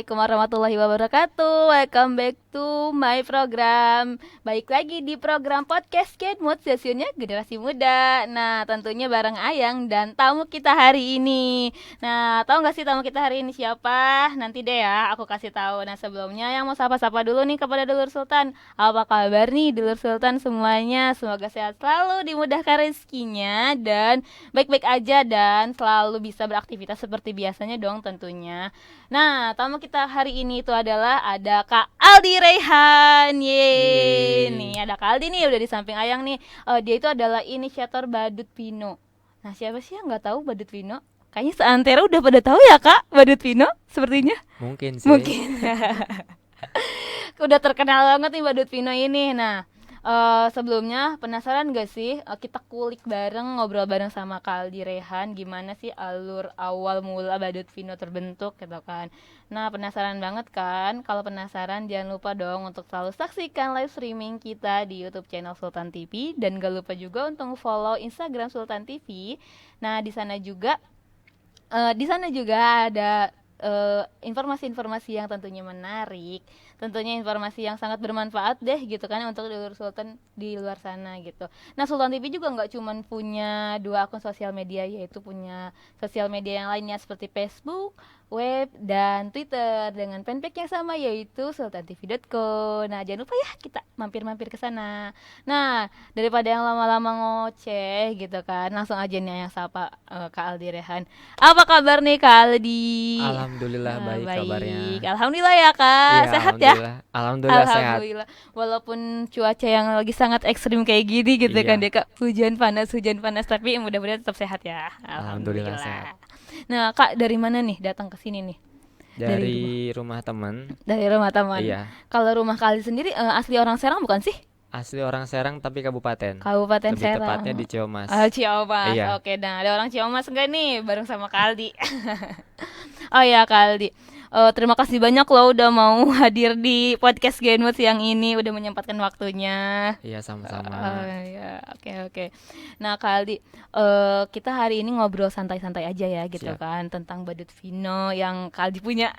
Assalamualaikum warahmatullahi wabarakatuh. Welcome back to my program. Baik lagi di program podcast Kid Mood, sesinya generasi muda. Nah, tentunya bareng Ayang dan tamu kita hari ini. Nah, tahu nggak sih tamu kita hari ini siapa? Nanti deh ya, aku kasih tahu. Nah, sebelumnya yang mau sapa-sapa dulu nih kepada Dulur Sultan. Apa kabar nih Dulur Sultan semuanya? Semoga sehat selalu, dimudahkan rezekinya dan baik-baik aja dan selalu bisa beraktivitas seperti biasanya dong tentunya. Nah, tamu kita hari ini itu adalah ada Kak Aldi Rehan. Yeay. Nih, ada Kak Aldi nih udah di samping Ayang nih. Dia itu adalah inisiator Badut Vino. Nah, siapa sih yang nggak tahu Badut Vino? Kayaknya seantero udah pada tahu ya Kak Badut Vino sepertinya. Mungkin sih. Mungkin. Udah terkenal banget nih Badut Vino ini. Nah, sebelumnya penasaran gak sih kita kulik bareng, ngobrol bareng sama Kak Aldi Rehan gimana sih alur awal mula Badut Vino terbentuk gitu kan. Nah, penasaran banget kan? Kalau penasaran jangan lupa dong untuk selalu saksikan live streaming kita di YouTube channel Sultan TV dan gak lupa juga untuk follow Instagram Sultan TV. Nah, di sana juga ada informasi-informasi yang tentunya menarik, tentunya informasi yang sangat bermanfaat deh gitu kan untuk Dulur Sultan di luar sana gitu. Nah, Sultan TV juga nggak cuma punya 2 akun sosial media, yaitu punya sosial media yang lainnya seperti Facebook, web, dan Twitter dengan fanpage yang sama yaitu sultantv.co. Nah, jangan lupa ya kita mampir-mampir ke sana. Nah, daripada yang lama-lama ngoceh gitu kan, langsung aja nih yang sapa Kak Aldi Rehan. Apa kabar nih Kak Aldi? Alhamdulillah baik kabarnya. Alhamdulillah ya Kak, Iya, sehat ya? alhamdulillah sehat. Alhamdulillah. Walaupun cuaca yang lagi sangat ekstrim kayak gini gitu kan Iya. dia Kak, hujan panas, tapi mudah-mudahan tetap sehat ya. Alhamdulillah sehat. Nah Kak, dari mana nih datang ke sini nih? Dari rumah teman. Dari rumah teman. Iya. Kalau rumah Kak Aldi sendiri asli orang Serang bukan sih? Asli orang Serang tapi kabupaten. Kabupaten Lebih Serang. tepatnya di Ciamas. Ciamas. Iya. Oke, nah ada orang Ciamas enggak nih bareng sama Kak Aldi? Oh ya Kak Aldi. Terima kasih banyak loh udah mau hadir di podcast Genwood yang ini, udah menyempatkan waktunya. Iya, sama-sama. Ya, oke. Nah Kak Aldi, kita hari ini ngobrol santai-santai aja ya gitu Siap. kan tentang Badut Vino yang Kak Aldi punya.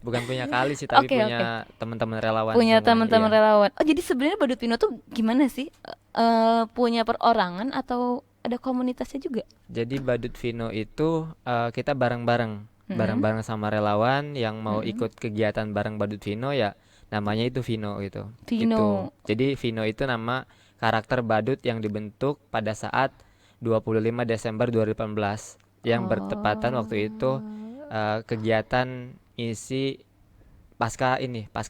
Bukan punya kali sih, tapi Oke. punya teman-teman relawan Punya semua. teman-teman Iya. relawan. Oh, jadi sebenarnya Badut Vino tuh gimana sih? Punya perorangan atau ada komunitasnya juga? Jadi Badut Vino itu kita bareng-bareng sama relawan yang mau ikut kegiatan bareng Badut Vino, ya namanya itu Vino gitu. Vino. Gitu. Jadi Vino itu nama karakter badut yang dibentuk pada saat 25 Desember 2018 yang bertepatan waktu itu kegiatan isi pasca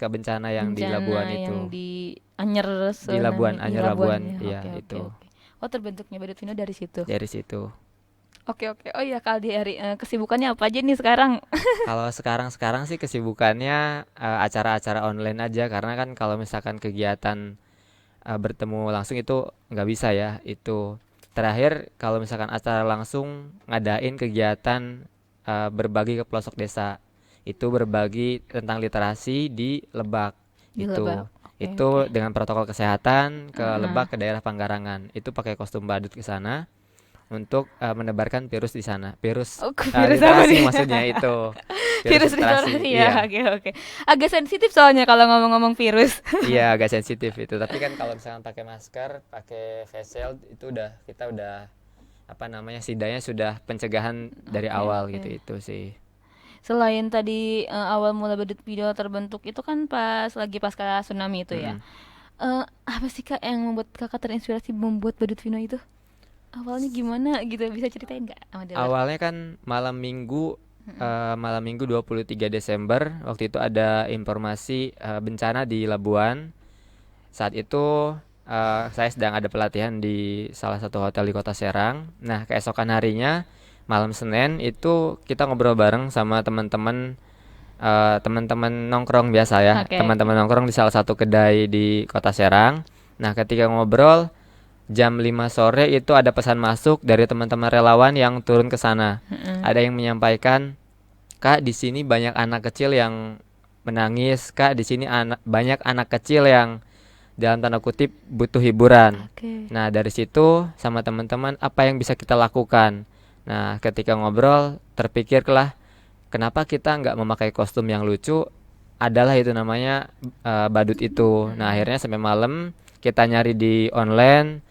bencana yang di Labuan itu. Yang di Anyer Di Labuan, Anyer Labuan, ya. iya itu. Oh, terbentuknya Badut Vino dari situ. Dari situ. Oke. Oh iya Kak Aldi, hari kesibukannya apa aja nih sekarang? Kalau sekarang sih kesibukannya acara-acara online aja, karena kan kalau misalkan kegiatan bertemu langsung itu nggak bisa ya. Itu terakhir kalau misalkan acara langsung ngadain kegiatan berbagi ke pelosok desa, itu berbagi tentang literasi di Lebak. Di Itu Lebak. itu dengan protokol kesehatan ke Lebak, ke daerah Panggarangan, itu pakai kostum badut ke sana untuk menebarkan virus di sana. Virus Virus apa literasi nih? maksudnya itu. Virus literasi ya. Iya. Oke. Agak sensitif soalnya kalau ngomong-ngomong virus. Iya, agak sensitif itu. Tapi kan kalau misalkan pakai masker, pakai face shield, itu kita udah apa namanya, setidaknya sudah pencegahan dari awal gitu itu sih. Selain tadi awal mula Badut Vino terbentuk itu kan lagi pasca tsunami itu ya. Apa sih Kak yang membuat Kakak terinspirasi membuat Badut Vino itu? Awalnya gimana gitu, bisa ceritain nggak? Awalnya kan malam Minggu 23 Desember waktu itu ada informasi bencana di Labuan. Saat itu saya sedang ada pelatihan di salah satu hotel di Kota Serang. Nah, keesokan harinya malam Senin itu kita ngobrol bareng sama teman-teman nongkrong biasa ya. Teman-teman nongkrong di salah satu kedai di Kota Serang. Nah, ketika ngobrol jam 5 sore itu ada pesan masuk dari teman-teman relawan yang turun ke sana. Ada yang menyampaikan, "Kak, di sini banyak anak kecil yang menangis. Kak, di sini banyak anak kecil yang dalam tanda kutip butuh hiburan." Nah, dari situ sama teman-teman apa yang bisa kita lakukan. Nah, ketika ngobrol terpikirlah kenapa kita nggak memakai kostum yang lucu, adalah itu namanya badut itu. Nah akhirnya sampai malam kita nyari di online,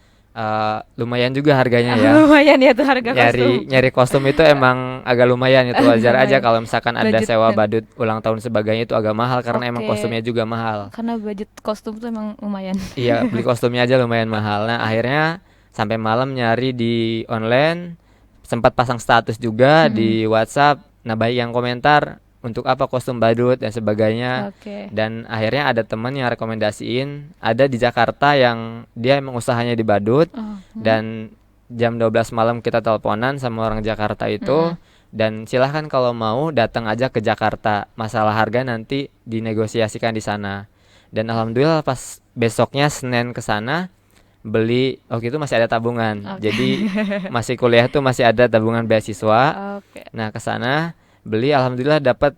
lumayan juga harganya ya. Lumayan ya tuh harga kostum. Nyari kostum itu emang agak lumayan, itu wajar aja Lumayan. kalau misalkan ada Budget sewa kan. badut ulang tahun sebagainya itu agak mahal karena emang Oke. kostumnya juga mahal. Karena budget kostum tuh emang lumayan. Iya, beli kostumnya aja lumayan mahal. Nah, akhirnya sampai malam nyari di online, sempat pasang status juga di WhatsApp. Nah, baik yang komentar untuk apa kostum badut dan sebagainya. Oke. Dan akhirnya ada teman yang rekomendasiin, ada di Jakarta yang dia emang usahanya di badut. Oh. Dan jam 12 malam kita teleponan sama orang Jakarta itu. Dan silahkan kalau mau datang aja ke Jakarta. Masalah harga nanti dinegosiasikan di sana. Dan alhamdulillah pas besoknya Senin ke sana beli, waktu itu masih ada tabungan. Oke. Jadi masih kuliah tuh masih ada tabungan beasiswa. Oke. Nah, ke sana beli, alhamdulillah dapat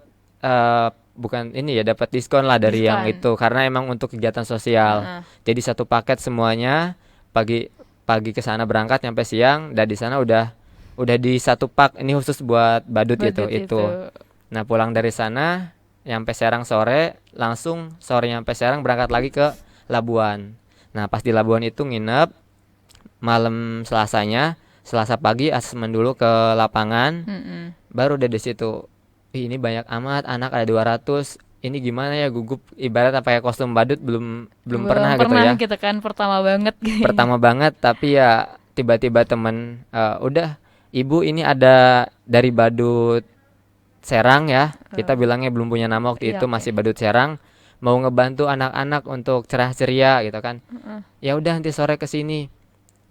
bukan ini ya, dapat diskon lah dari yang Diskon. itu karena emang untuk kegiatan sosial. Heeh. Jadi satu paket semuanya, pagi pagi ke sana berangkat nyampe siang, dan di sana udah di satu pak ini khusus buat badut Budget itu. Nah, pulang dari sana nyampe Serang sore, langsung sore nyampe Serang berangkat lagi ke Labuan. Nah, pas di Labuan itu nginep malam Selasanya, Selasa pagi asesmen dulu ke lapangan. Baru dari situ, "Ih, ini banyak amat anak, ada 200. Ini gimana ya, gugup, ibarat pakai kostum badut belum pernah gitu ya. gitu kan, pertama banget. Pertama banget, tapi ya tiba-tiba temen, udah ibu ini ada dari badut Serang ya, kita bilangnya belum punya nama waktu Iya, itu, oke. masih badut Serang, mau ngebantu anak-anak untuk cerah ceria gitu kan. Ya udah nanti sore ke sini.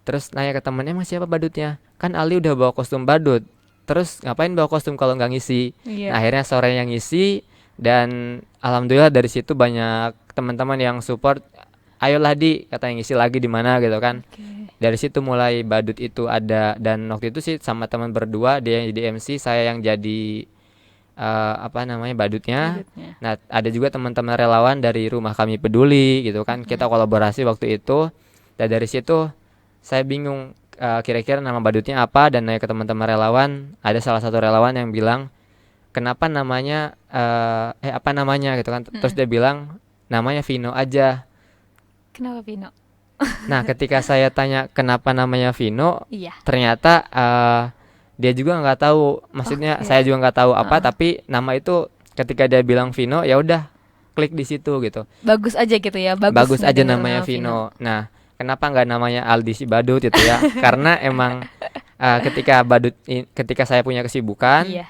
Terus nanya ke temennya, emang siapa badutnya? Kan Ali udah bawa kostum badut. Terus ngapain bawa kostum kalau nggak ngisi? Iya. Nah, akhirnya sore yang ngisi, dan alhamdulillah dari situ banyak teman-teman yang support. Ayolah Di, katanya ngisi lagi di mana gitu kan. Oke. Dari situ mulai badut itu ada, dan waktu itu sih sama teman berdua, dia yang jadi MC, saya yang jadi badutnya. Budgetnya. Nah, ada juga teman-teman relawan dari Rumah Kami Peduli gitu kan. Kita kolaborasi waktu itu. Dan dari situ saya bingung kira-kira nama badutnya apa, dan nanya ke teman-teman relawan. Ada salah satu relawan yang bilang, "Kenapa namanya apa namanya?" gitu kan. Terus dia bilang, "Namanya Vino aja." Kenapa Vino? Nah, ketika saya tanya kenapa namanya Vino, Iya. ternyata dia juga nggak tahu. Maksudnya Oke. saya juga nggak tahu apa, tapi nama itu ketika dia bilang Vino, ya udah klik di situ gitu. Bagus aja gitu ya. Bagus aja ngedenger namanya nama Vino. Nah, kenapa nggak namanya Aldi si badut itu ya? Karena emang ketika saya punya kesibukan, Iya.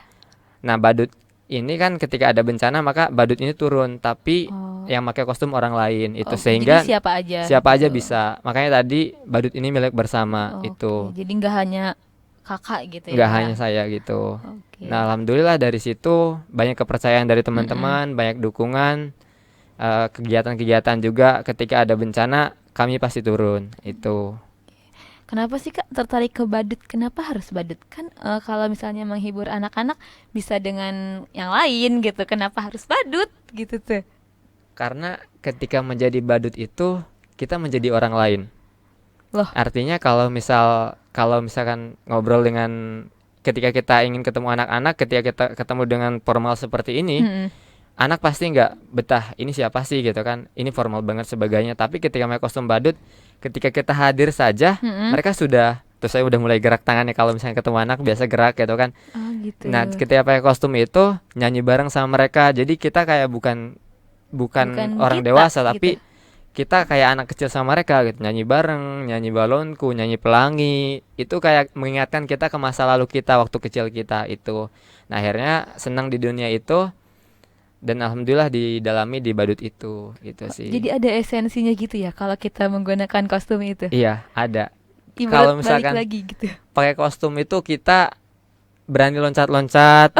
nah badut ini kan ketika ada bencana maka badut ini turun, tapi Oh. yang pakai kostum orang lain itu, Oke, sehingga jadi siapa aja gitu. bisa. Makanya tadi badut ini milik bersama Oke, itu, jadi nggak hanya kakak gitu ya. nggak hanya saya gitu. Oke. Nah, alhamdulillah dari situ banyak kepercayaan dari teman-teman, banyak dukungan, kegiatan-kegiatan juga ketika ada bencana kami pasti turun itu. Kenapa sih Kak tertarik ke badut? Kenapa harus badut? Kan kalau misalnya menghibur anak-anak bisa dengan yang lain gitu. Kenapa harus badut gitu tuh? Karena ketika menjadi badut itu kita menjadi orang lain. Loh. Artinya kalau misalkan ngobrol dengan, ketika kita ingin ketemu anak-anak, ketika kita ketemu dengan formal seperti ini, anak pasti nggak betah, ini siapa sih gitu kan, ini formal banget sebagainya. Tapi ketika pakai kostum badut, ketika kita hadir saja, mereka sudah, terus saya udah mulai gerak tangannya kalau misalnya ketemu anak, biasa gerak gitu kan. Oh gitu. Nah, ketika pakai kostum itu nyanyi bareng sama mereka, jadi kita kayak bukan orang kita, dewasa, gitu. tapi kita kayak anak kecil sama mereka gitu, nyanyi bareng, nyanyi balonku, nyanyi pelangi, itu kayak mengingatkan kita ke masa lalu kita waktu kecil kita itu. Nah, akhirnya senang di dunia itu, dan alhamdulillah didalami di badut itu gitu sih. Jadi ada esensinya gitu ya kalau kita menggunakan kostum itu. Iya, ada. Ibarat Kalau balik misalkan lagi gitu. pakai kostum itu kita berani loncat-loncat,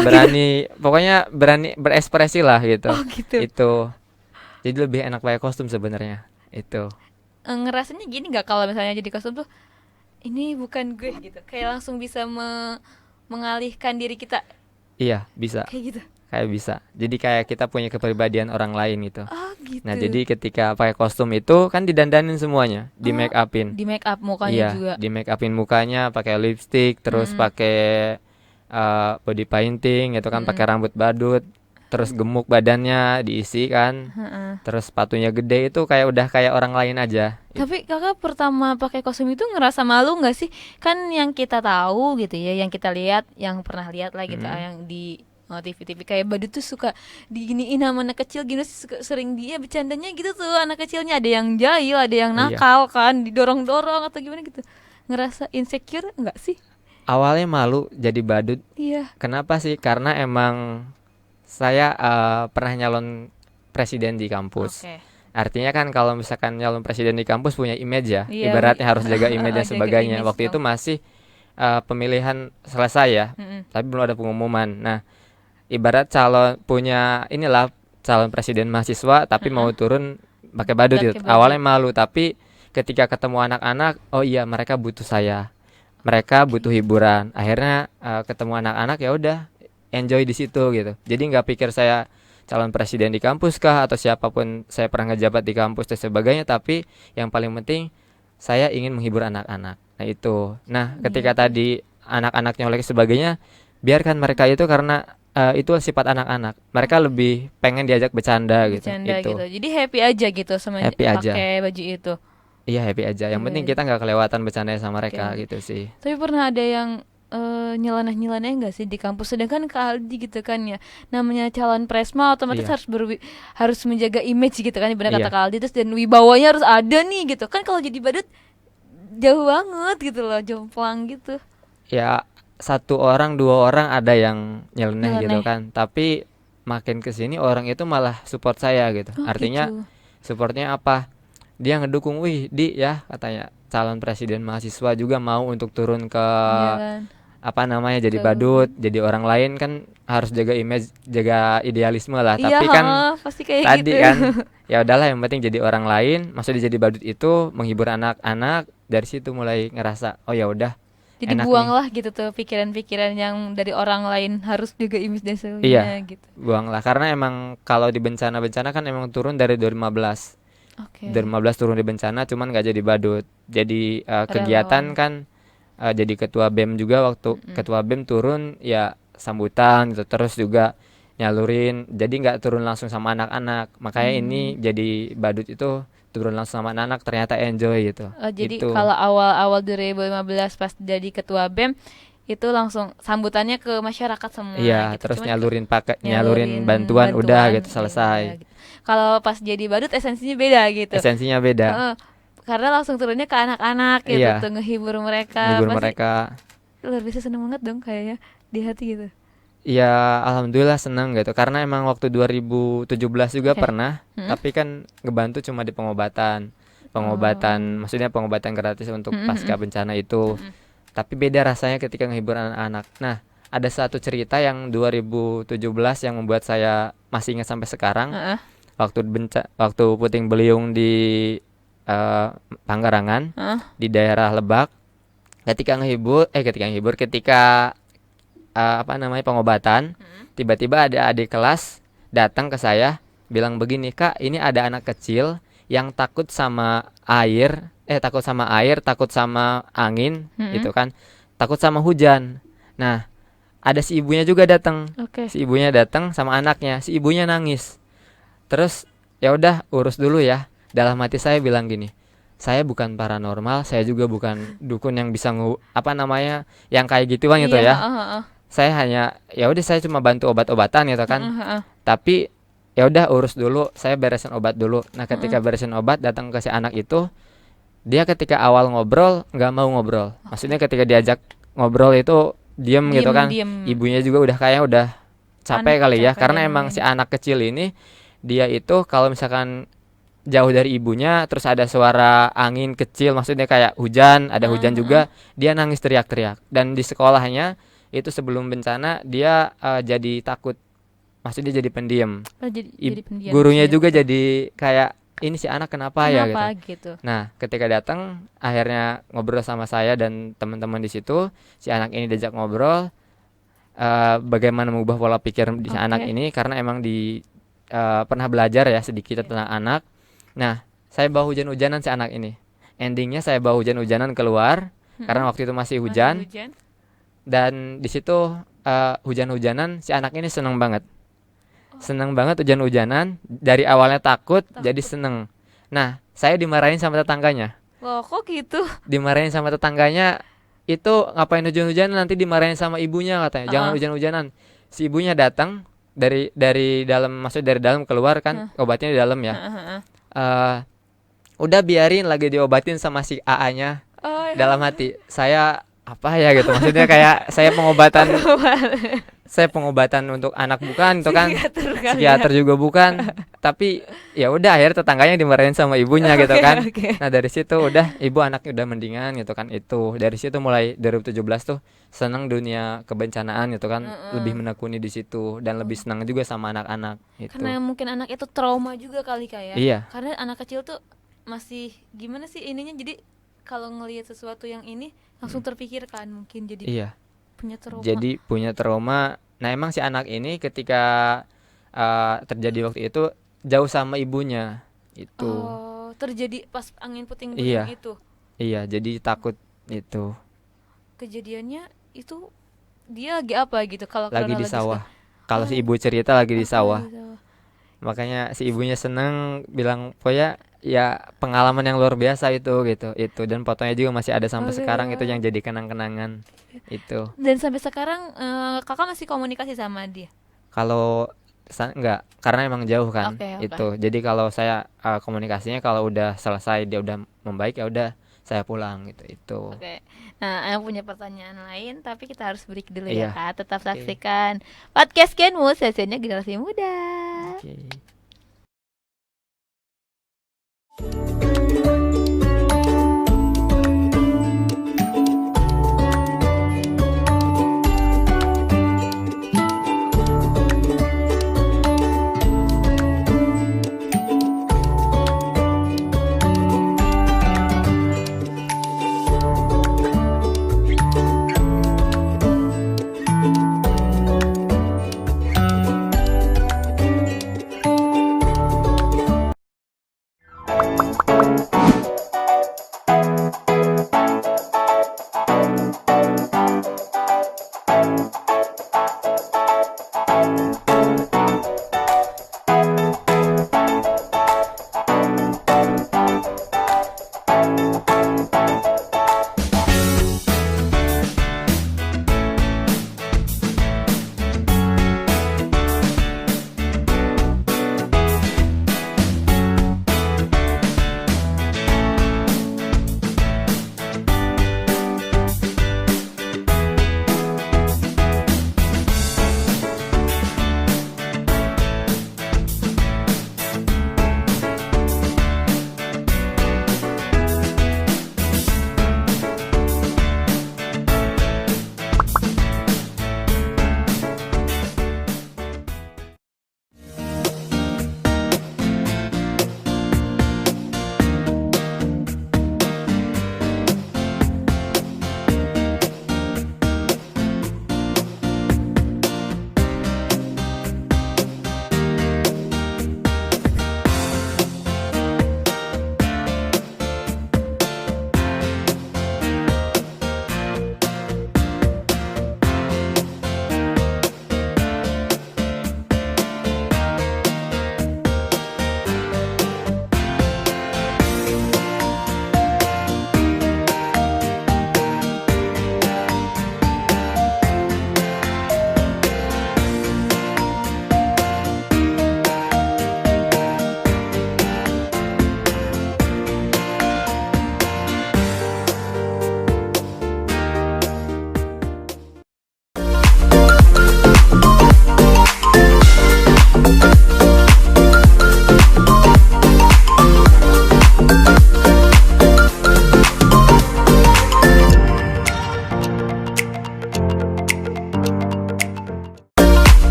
pokoknya berani berekspresi lah gitu. Oh gitu. Itu. Jadi lebih enak pakai kostum sebenarnya. Itu. Ngerasanya gini nggak kalau misalnya jadi kostum tuh ini bukan gue gitu. Kayak langsung bisa mengalihkan diri kita Iya, bisa. kayak gitu. Kayak bisa. Jadi kayak kita punya kepribadian orang lain gitu. Oh gitu. Nah, jadi ketika pakai kostum itu kan didandanin semuanya, di make upin. Di make up mukanya Iya, juga. di make upin mukanya, pakai lipstick, terus pakai body painting gitu kan, pakai Mm-mm. rambut badut, terus gemuk badannya diisi kan, Heeh. terus sepatunya gede, itu kayak udah kayak orang lain aja. Tapi kakak pertama pakai kostum itu ngerasa malu nggak sih? Kan yang kita tahu gitu ya, yang kita lihat, yang pernah lihat lah gitu, Mm. yang di TV-TV kayak badut tuh suka diginiin sama anak kecil gitu, sering dia bercandanya gitu tuh, anak kecilnya ada yang jahil, ada yang Iya, nakal kan, didorong-dorong atau gimana gitu. Ngerasa insecure nggak sih? awalnya malu jadi badut. Iya. Kenapa sih? Karena emang saya pernah nyalon presiden di kampus. Oke. Artinya kan kalau misalkan nyalon presiden di kampus punya image ya, Iya, ibaratnya harus jaga image dan jaga sebagainya. image Waktu itu dong. masih pemilihan selesai ya, Mm-mm. tapi belum ada pengumuman. Nah, ibarat calon punya inilah calon presiden mahasiswa tapi mau Heeh. turun pakai badut gitu. Pakai Awalnya badut. malu, tapi ketika ketemu anak-anak, oh iya mereka butuh saya. Mereka butuh hiburan. Akhirnya ketemu anak-anak, ya udah enjoy di situ gitu. Jadi nggak pikir saya calon presiden di kampus kah atau siapapun saya pernah ngejabat di kampus dan sebagainya, tapi yang paling penting saya ingin menghibur anak-anak. Nah itu. Nah Iya ketika sih. tadi anak-anak nyolek sebagainya, biarkan mereka itu karena itu sifat anak-anak. Mereka lebih pengen diajak bercanda gitu. Bercanda Itu gitu. Jadi happy aja gitu sama happy aja. pakai baju itu. Iya happy aja. Yang penting Iya. kita nggak kelewatan bercanda sama Oke, mereka oke. gitu sih. Tapi pernah ada yang nyeleneh-nyeleneh enggak sih di kampus? Sedangkan Kak Aldi gitu kan ya. Namanya calon presma otomatis Iya, harus menjaga image gitu kan, benar kata iya. Kak Aldi, terus dan wibawanya harus ada nih gitu. Kan kalau jadi badut jauh banget gitu loh, jomplang gitu. Ya satu orang dua orang ada yang nyeleneh gitu Nyeleneh. kan, tapi makin kesini orang itu malah support saya gitu. Oh Artinya gitu. supportnya apa, dia ngedukung, wih di ya katanya calon presiden mahasiswa juga mau untuk turun ke Iya kan. apa namanya jadi Ke badut, jadi orang lain kan harus jaga image, jaga idealisme lah. Iya, Tapi kan pasti kayak tadi gitu. kan ya udahlah, yang penting jadi orang lain, maksudnya jadi badut itu menghibur anak-anak. Dari situ mulai ngerasa oh ya udah Jadi enak nih. buanglah gitu tuh pikiran-pikiran yang dari orang lain harus juga image dan sebagainya Iya, gitu. buanglah karena emang kalau di bencana-bencana kan emang turun dari 2015. Oke. 2015 turun di bencana cuman nggak jadi badut. Jadi kegiatan Relawan. kan jadi ketua BEM juga, waktu Mm-mm. ketua BEM turun ya sambutan gitu, terus juga nyalurin. Jadi nggak turun langsung sama anak-anak. Makanya ini Hmm. jadi badut itu turun langsung sama anak-anak ternyata enjoy gitu. Jadi Itu. kalau awal-awal 2015 pas jadi ketua BEM itu langsung sambutannya ke masyarakat semua Iya, gitu. terus Cuman nyalurin nyalurin bantuan udah bantuan gitu ya udah selesai. gitu. Kalau pas jadi badut esensinya beda gitu. Esensinya beda. Heeh, karena langsung turunnya ke anak-anak gitu Iya, tuh, ngehibur mereka. libur Pasti mereka. luar biasa seneng banget dong kayaknya di hati gitu. Ya alhamdulillah senang gitu karena emang waktu 2017 juga Oke. pernah, Mm-mm. tapi kan ngebantu cuma di pengobatan. Oh. Maksudnya pengobatan gratis untuk pasca Mm-mm. bencana itu. Mm-mm. Tapi beda rasanya ketika ngehibur anak-anak. Nah, ada satu cerita yang 2017 yang membuat saya masih ingat sampai sekarang. Heeh. Waktu puting beliung di eh, Panggarangan Heeh. di daerah Lebak. Ketika apa namanya pengobatan, tiba-tiba ada adik kelas datang ke saya bilang begini, Kak, ini ada anak kecil yang takut sama air, takut sama angin Mm-mm. gitu kan, takut sama hujan. Nah, ada si ibunya juga datang. Oke. Si ibunya datang sama anaknya, si ibunya nangis. Terus ya udah urus dulu ya. Dalam hati saya bilang gini, saya bukan paranormal, saya juga bukan dukun yang bisa apa namanya yang kayak gituan gitu Iya, ya. heeh, heeh. Saya hanya ya udah saya cuma bantu obat-obatan gitu kan. Heeh, heeh. Tapi ya udah urus dulu, saya beresin obat dulu. Nah, ketika Heeh. beresin obat datang ke si anak itu, dia ketika awal ngobrol nggak mau ngobrol. Maksudnya ketika diajak ngobrol itu diem gitu Diem, kan. diem. Ibunya juga udah kayak udah capek kali ya, Capek karena dia emang nungguin. si anak kecil ini dia itu kalau misalkan jauh dari ibunya terus ada suara angin kecil, maksudnya kayak hujan, ada Heeh, hujan heeh. juga, dia nangis teriak-teriak. Dan di sekolahnya itu sebelum bencana dia jadi takut, maksudnya jadi pendiam. Oh, jadi pendiam Gurunya sih. juga jadi kayak ini si anak kenapa ya gitu. Kenapa gitu? Nah, ketika datang akhirnya ngobrol sama saya dan teman-teman di situ, si anak ini diajak ngobrol bagaimana mengubah pola pikir di si anak Oke. ini, karena emang pernah belajar ya sedikit tentang anak. Nah, saya bawa hujan-hujanan si anak ini. Endingnya saya bawa hujan-hujanan keluar Mm-mm. karena waktu itu masih Masih hujan, hujan. dan di situ hujan-hujanan, si anak ini seneng banget hujan-hujanan. Dari awalnya takut jadi seneng. Nah, saya dimarahin sama tetangganya. Loh, kok gitu? Dimarahin sama tetangganya, itu ngapain hujan-hujanan, nanti dimarahin sama ibunya katanya. Jangan hujan-hujanan. Si ibunya datang dari dalam, maksud dari dalam keluar kan, obatnya di dalam ya. Eh, Udah biarin, lagi diobatin sama si AA-nya. Oh, Dalam hati saya, apa ya gitu, maksudnya kayak saya pengobatan untuk anak bukan itu kan, psikiater juga bukan, tapi ya udah, akhirnya tetangganya dimarahin sama ibunya gitu kan. Nah dari situ udah, ibu anaknya udah mendingan gitu kan. Itu dari situ mulai 2017 tuh senang dunia kebencanaan gitu kan, lebih menekuni di situ dan lebih senang juga sama anak-anak itu. Karena mungkin anak itu trauma juga kali kayak. Iya. Karena anak kecil tuh masih gimana sih ininya, jadi kalau ngelihat sesuatu yang ini langsung terpikirkan, mungkin jadi Iya. punya trauma. Jadi punya trauma. Nah emang si anak ini ketika terjadi waktu itu jauh sama ibunya itu. Oh, terjadi pas angin puting Iya. beliung itu. Iya, jadi takut itu. Kejadiannya itu dia lagi apa gitu kalau Lagi di kronologisnya? sawah. Kalau si ibu cerita lagi di sawah. Di sawah. Makanya si ibunya seneng, bilang pokoknya ya pengalaman yang luar biasa itu gitu. Itu, dan fotonya juga masih ada sampai sekarang, itu yang jadi kenang-kenangan itu. Dan sampai sekarang kakak masih komunikasi sama dia? Kalau enggak, karena emang jauh kan. Oke. Itu. Jadi kalau saya komunikasinya kalau udah selesai, dia udah membaik, ya udah saya pulang gitu. Itu. Oke. Nah, aku punya pertanyaan lain, tapi kita harus break dulu Iya. ya Kak. Tetap saksikan podcast Kenmu, sesinya generasi muda. Oke.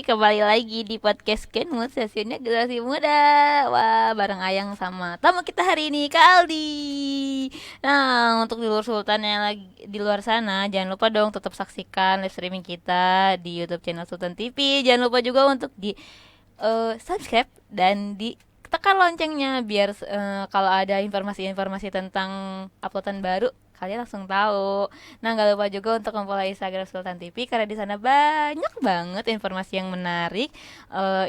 Kembali lagi di podcast Kenmu, sesinya generasi muda. Wah, bareng Ayang sama tamu kita hari ini, Kak Aldi. Nah, untuk di luar Sultan yang lagi di luar sana, jangan lupa dong tetap saksikan live streaming kita di YouTube channel Sultan TV. Jangan lupa juga untuk di subscribe dan di tekan loncengnya biar kalau ada informasi-informasi tentang uploadan baru kalian langsung tahu. Nah, nggak lupa juga untuk memfollow Instagram Sultan TV karena di sana banyak banget informasi yang menarik,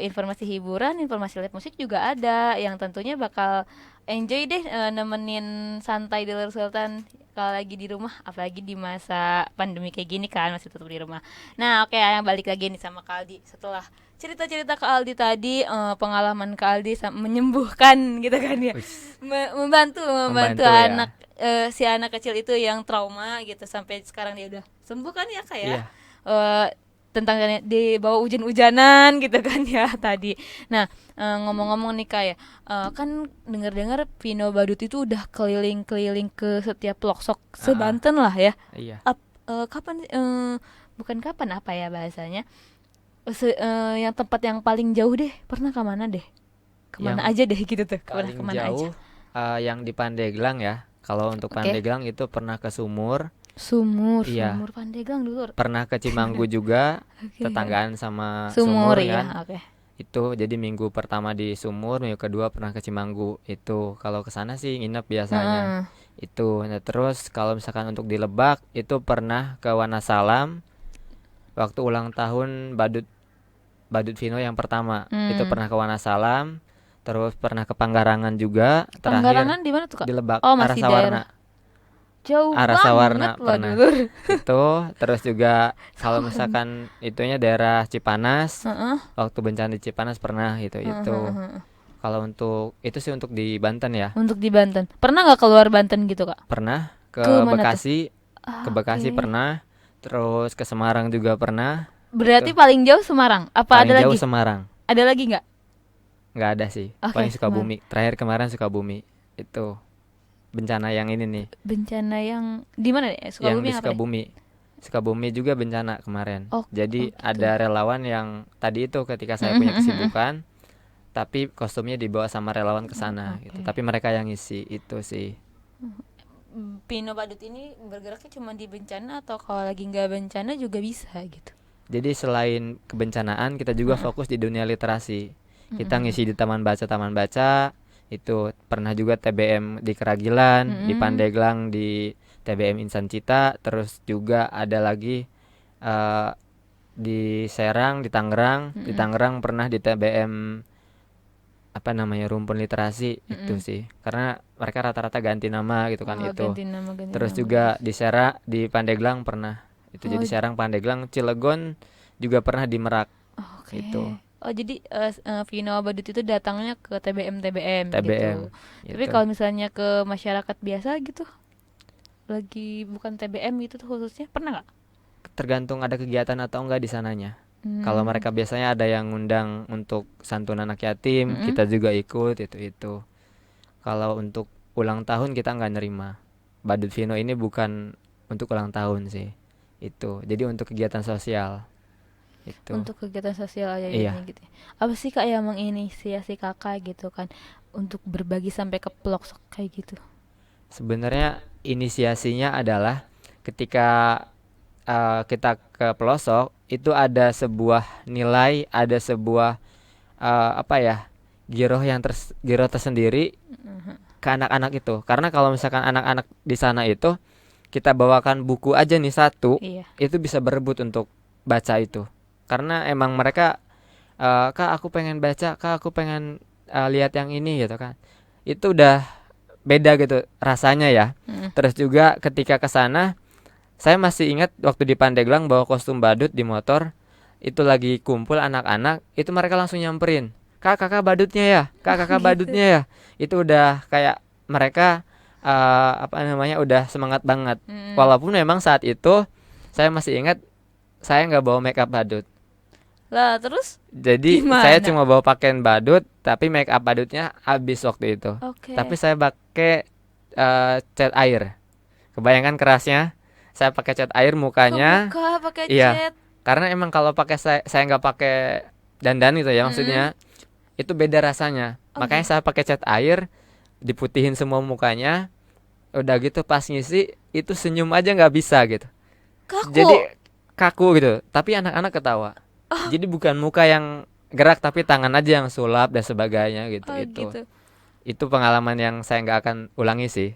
informasi hiburan, informasi live musik juga ada yang tentunya bakal enjoy deh, nemenin santai di luar Sultan kalau lagi di rumah, apalagi di masa pandemi kayak gini kan masih tutup di rumah. Nah, oke, yang balik lagi nih sama Kak Aldi setelah cerita-cerita Kak Aldi tadi, pengalaman Kak Aldi menyembuhkan gitu kan ya, Wis, membantu membantu ya. anak, si anak kecil itu yang trauma gitu sampai sekarang dia udah sembuh kan ya Kak ya. Iya. Eh, tentang di bawah hujan-hujanan gitu kan ya tadi. Nah, ngomong-ngomong nih Kak ya, kan dengar-dengar Vino Badut itu udah keliling-keliling ke setiap pelosok Ah, sebanten lah ya. iya. Kapan, bukan kapan, apa ya bahasanya, yang tempat yang paling jauh deh pernah ke mana deh, kemana Yang aja deh gitu tuh, kemana paling kemana aja. jauh yang di Pandeglang ya. Kalau untuk Oke. Pandeglang itu pernah ke Sumur, Sumur, iya. Sumur Pandeglang dulu. Pernah ke Cimanggu juga, Oke. tetanggaan sama Sumur Sumur ya, kan. oke. Itu jadi minggu pertama di Sumur, minggu kedua pernah ke Cimanggu. Itu kalau ke sana sih nginep biasanya. Heeh. Itu. Nah, terus kalau misalkan untuk di Lebak itu pernah ke Wanasalam waktu ulang tahun Badut Badut Vino yang pertama. Itu Hmm. pernah ke Wanasalam, terus pernah ke Panggarangan juga, terakhir Panggarangan di mana tuh Kak? di Lebak, Oh, arah masih daerah. Sawarna. Jauh Arah banget Sawarna loh pernah. dulur. Itu terus juga kalau Sawan. misalkan itunya daerah Cipanas, Heeh. waktu bencana di Cipanas pernah gitu Heeh, itu. heeh, heeh. Kalau untuk itu sih untuk di Banten ya. Untuk di Banten. Pernah nggak keluar Banten gitu Kak? Pernah Ke ke mana tuh? Bekasi, ke Ah, Bekasi oke. pernah. Terus ke Semarang juga pernah. Itu Berarti paling jauh Semarang. Apa paling ada jauh lagi? Semarang. Ada lagi nggak? Nggak ada sih. Paling Oke, Semarang. Sukabumi. Terakhir kemarin Sukabumi. Itu bencana yang ini nih, Bencana yang di mana deh? yang Sukabumi di yang apa deh? Sukabumi. Sukabumi juga bencana kemarin. Oh, oh Jadi gitu. ada relawan yang tadi itu ketika saya Mm, mm, punya mm, mm. kesibukan, tapi kostumnya dibawa sama relawan ke sana gitu. Oke. Tapi mereka yang ngisi itu sih. Pino Badut ini bergeraknya cuma di bencana atau kalau lagi nggak bencana juga bisa gitu. Jadi selain kebencanaan kita juga Mm, fokus di dunia literasi. mm, Kita mm, ngisi di taman baca itu pernah juga TBM di Keragilan, di mm. Pandeglang di TBM Insan Cita, terus juga ada lagi eh, di Serang, di Tangerang. Mm, Di mm, Tangerang pernah di TBM apa namanya rumpun literasi mm, itu mm. sih. Karena mereka rata-rata ganti nama gitu kan Oh, itu. ganti nama, ganti Terus nama, juga yes. di Pandeglang pernah. Itu Oh, jadi Serang, Pandeglang, Cilegon juga pernah di Merak oke. itu. Oh, jadi Vino Badut itu datangnya ke TBM TBM gitu. Tapi gitu. kalau misalnya ke masyarakat biasa gitu, lagi bukan TBM gitu tuh khususnya, pernah nggak? Tergantung ada kegiatan atau enggak di sananya. Kalau Hmm. mereka biasanya ada yang ngundang untuk santunan anak yatim, Mm-mm. kita juga ikut itu. Kalau untuk ulang tahun kita nggak nerima. Badut Vino ini bukan untuk ulang tahun sih. Itu. Jadi untuk kegiatan sosial. Itu. Untuk kegiatan sosial aja ini Iya. gitu. Apa sih Kak yang menginisiasi Kakak gitu kan untuk berbagi sampai ke pelosok kayak gitu? Sebenarnya inisiasinya adalah ketika kita ke pelosok itu ada sebuah nilai, ada sebuah apa ya, giroh tersendiri ke anak-anak itu. Karena kalau misalkan anak-anak di sana itu kita bawakan buku aja nih satu, Iya. itu bisa berebut untuk baca itu. Karena emang mereka kak aku pengen baca, kak aku pengen lihat yang ini gitu kan. Itu udah beda gitu rasanya ya. Mm. Terus juga ketika ke sana saya masih ingat waktu di Pandeglang bawa kostum badut di motor, itu lagi kumpul anak-anak, itu mereka langsung nyamperin. Kak, kakak badutnya ya? Kak, kakak Gitu. badutnya ya? Itu udah kayak mereka apa namanya udah semangat banget. Mm. Walaupun memang saat itu saya masih ingat saya nggak bawa make up badut. Lah, terus Jadi saya gimana? cuma bawa pakaian badut, tapi make up badutnya habis waktu itu. Tapi Oke. saya pakai cat air. Kebayangkan kerasnya? Saya pakai cat air mukanya. Kebuka pakai Iya, cat. karena emang kalau pakai saya nggak pakai dandan gitu ya Mm-mm. maksudnya, itu beda rasanya. Oh Makanya gitu. saya pakai cat air, diputihin semua mukanya, Udah gitu pas ngisi itu senyum aja nggak bisa gitu. Kaku. Jadi kaku gitu. Tapi anak-anak ketawa. Jadi bukan muka yang gerak tapi tangan aja yang sulap dan sebagainya gitu. Oh Itu gitu. itu pengalaman yang saya nggak akan ulangi sih.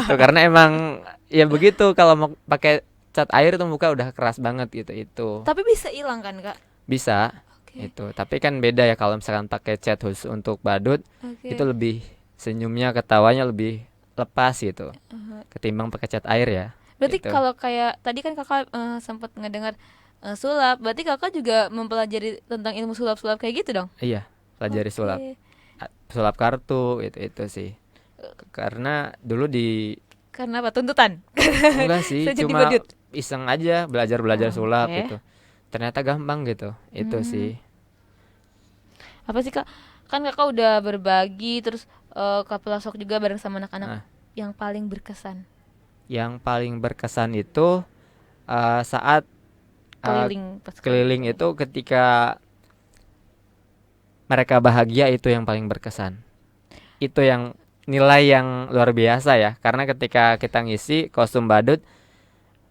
Itu karena emang ya begitu kalau mau pakai cat air tuh muka udah keras banget gitu. Itu Tapi bisa hilang kan kak? bisa Oke. itu. Tapi kan beda ya kalau misalkan pakai cat khusus untuk badut Oke. itu lebih senyumnya ketawanya lebih lepas gitu ketimbang pakai cat air ya. Berarti Gitu. kalau kayak tadi kan kakak sempat ngedengar sulap, berarti kakak juga mempelajari tentang ilmu sulap-sulap kayak gitu dong? Iya, pelajari sulap. Oke. Sulap kartu itu sih. Karena dulu di Karena apa? Tuntutan. enggak sih, Saya jadi cuma badut. iseng aja belajar-belajar Oh, sulap oke. gitu. Ternyata gampang gitu. Itu sih. Apa sih kak? Kan kakak udah berbagi, terus ke pelosok juga bareng sama anak-anak. Nah, Yang paling berkesan yang paling berkesan itu saat keliling pas keliling itu ketika mereka bahagia itu yang paling berkesan. Itu yang nilai yang luar biasa ya. Karena ketika kita ngisi kostum badut,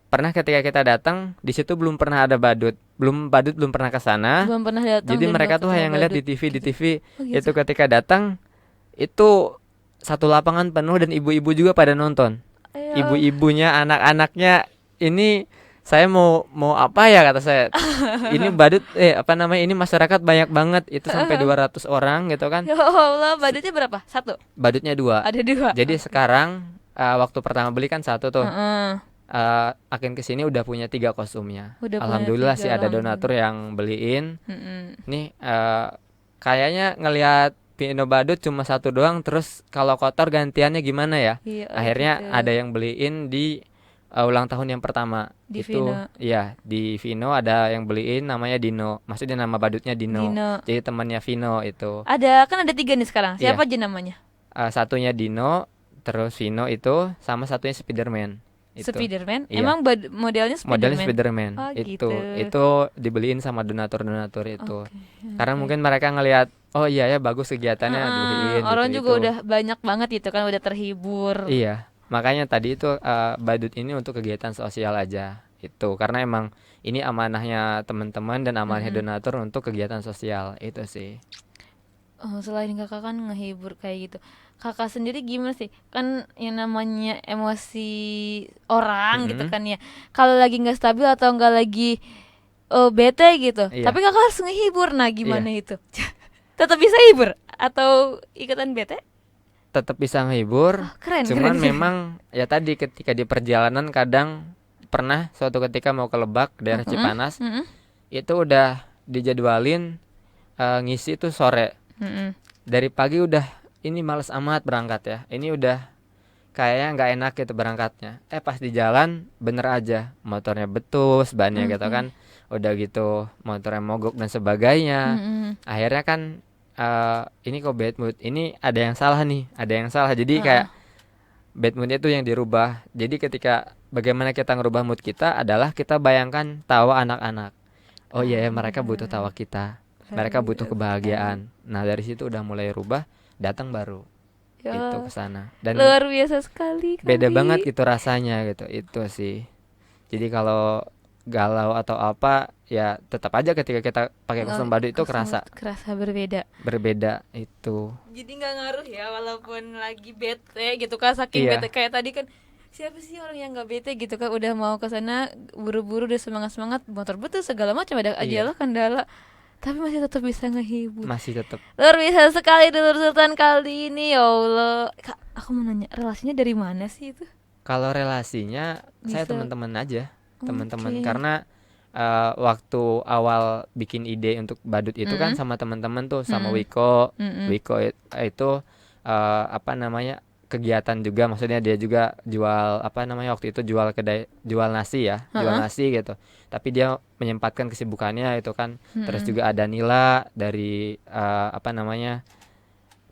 pernah ketika kita datang di situ belum pernah ada badut, belum pernah ke sana. belum pernah datang Jadi dan mereka nggak tuh ketemu hanya ngeliat badut di TV di gitu. TV. Oh, gitu. Itu ketika datang itu satu lapangan penuh dan ibu-ibu juga pada nonton. Ya, Ibu-ibunya, anak-anaknya ini saya mau apa ya kata saya. Ini badut apa namanya? Ini masyarakat banyak banget itu sampai 200 orang gitu kan. ya Allah, badutnya berapa? Satu? Badutnya 2. Ada dua? Jadi sekarang waktu pertama beli kan 1 tuh. Heeh. Makin kesini udah punya 3 kostumnya. Udah punya Alhamdulillah 3, sih ada donatur yang beliin. Mm-mm. Nih kayaknya ngelihat Pino badut cuma 1 doang, terus kalau kotor gantiannya gimana ya? Iya, Akhirnya gitu. ada yang beliin di ulang tahun yang pertama. Di Itu Vino. iya, di Vino ada yang beliin namanya Dino. Maksudnya nama badutnya Dino. Dino. Jadi temannya Vino itu. Ada kan ada 3 nih sekarang. Iya. Siapa aja namanya? Satunya Dino, terus Vino itu sama satunya Spiderman. Itu. Spiderman. Iya. Emang modelnya Modelnya Spiderman. Spiderman. Oh, Itu gitu. itu dibeliin sama donatur-donatur itu. Oke, Karena mungkin mereka ngelihat oh iya ya bagus kegiatannya dibeliin orang gitu, juga itu. udah banyak banget gitu kan, udah terhibur. Iya, makanya tadi itu badut ini untuk kegiatan sosial aja itu karena emang ini amanahnya teman-teman dan amanahnya donatur untuk kegiatan sosial itu sih. Selain kakak kan ngehibur kayak gitu, kakak sendiri gimana sih? Kan yang namanya emosi orang gitu kan ya, kalau lagi nggak stabil atau nggak lagi bete gitu, Iya. tapi kakak harus ngehibur. Nah gimana itu? Tetap bisa hibur atau ikutan bete? Tetap bisa ngehibur, Keren, cuman keren. memang ya tadi ketika di perjalanan kadang pernah suatu ketika mau ke Lebak daerah Cipanas Mm-mm. itu udah dijadwalin ngisi tuh sore. Mm-mm. Dari pagi udah ini males amat berangkat ya. Ini udah kayaknya nggak enak gitu berangkatnya. Pas di jalan bener aja motornya betus, bannya gitu kan. Udah gitu motornya mogok dan sebagainya. Mm-mm. Akhirnya kan ini kok bad mood. Ini ada yang salah nih, ada yang salah. Jadi kayak bad moodnya tuh yang dirubah. Jadi ketika bagaimana kita ngerubah mood kita adalah kita bayangkan tawa anak-anak. Oh iya ya mereka butuh tawa kita. Mereka butuh kebahagiaan. Nah dari situ udah mulai rubah, datang baru Ya, itu ke sana. Dan luar biasa sekali. beda Kali. banget gitu rasanya gitu. Itu sih. Jadi kalau galau atau apa ya tetap aja ketika kita pakai kostum badut itu kerasa berbeda itu. Jadi nggak ngaruh ya walaupun lagi bete gitu kan, saking Iya. bete kayak tadi kan, siapa sih orang yang nggak bete gitu kan, udah mau ke sana buru-buru udah semangat motor betul segala macam ada aja Iya. lah kendala, tapi masih tetap bisa ngehibur. Masih tetap Luar biasa sekali Dulur Sultan kali ini, ya Allah. Kak, aku mau nanya, relasinya dari mana sih itu? kalau relasinya saya Bisa. teman-teman aja, teman-teman Oke. karena waktu awal bikin ide untuk badut itu kan sama teman-teman tuh sama Wiko. Wiko itu apa namanya kegiatan juga, maksudnya dia juga jual apa namanya waktu itu jual kedai jual nasi ya, jual nasi gitu. Tapi dia menyempatkan kesibukannya itu kan. Terus juga ada Nila dari apa namanya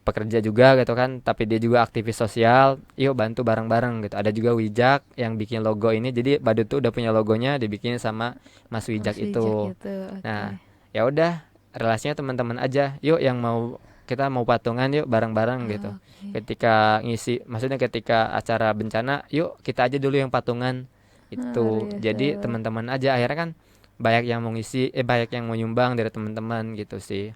pekerja juga gitu kan, tapi dia juga aktivis sosial, yuk bantu bareng-bareng gitu. Ada juga Wijak yang bikin logo ini, jadi badut tuh udah punya logonya dibikin sama Mas Wijak Mas itu. Wijak itu, oke. Nah ya udah relasinya teman-teman aja, yuk yang mau kita mau patungan yuk bareng-bareng gitu. Ketika ngisi, maksudnya ketika acara bencana, yuk kita aja dulu yang patungan itu. Jadi teman-teman aja akhirnya kan banyak yang mau ngisi, banyak yang mau nyumbang dari teman-teman gitu sih.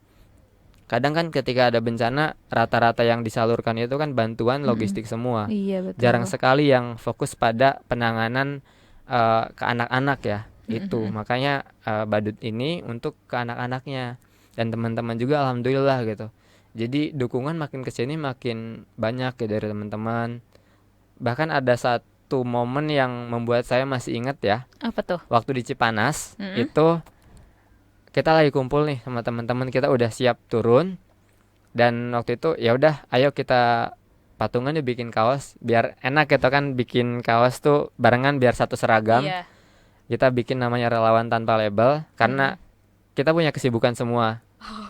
Kadang kan ketika ada bencana, rata-rata yang disalurkan itu kan bantuan logistik semua. Iya betul. Jarang sekali yang fokus pada penanganan ke anak-anak ya. Itu makanya badut ini untuk ke anak-anaknya, dan teman-teman juga alhamdulillah gitu. Jadi dukungan makin kesini makin banyak ya dari teman-teman. Bahkan ada satu momen yang membuat saya masih ingat ya. Apa tuh? Waktu di Cipanas itu kita lagi kumpul nih sama teman-teman, kita udah siap turun, dan waktu itu ya udah ayo kita patungan yuk bikin kaos biar enak gitu kan, bikin kaos tuh barengan biar satu seragam. Iya. Kita bikin namanya Relawan Tanpa Label karena kita punya kesibukan semua.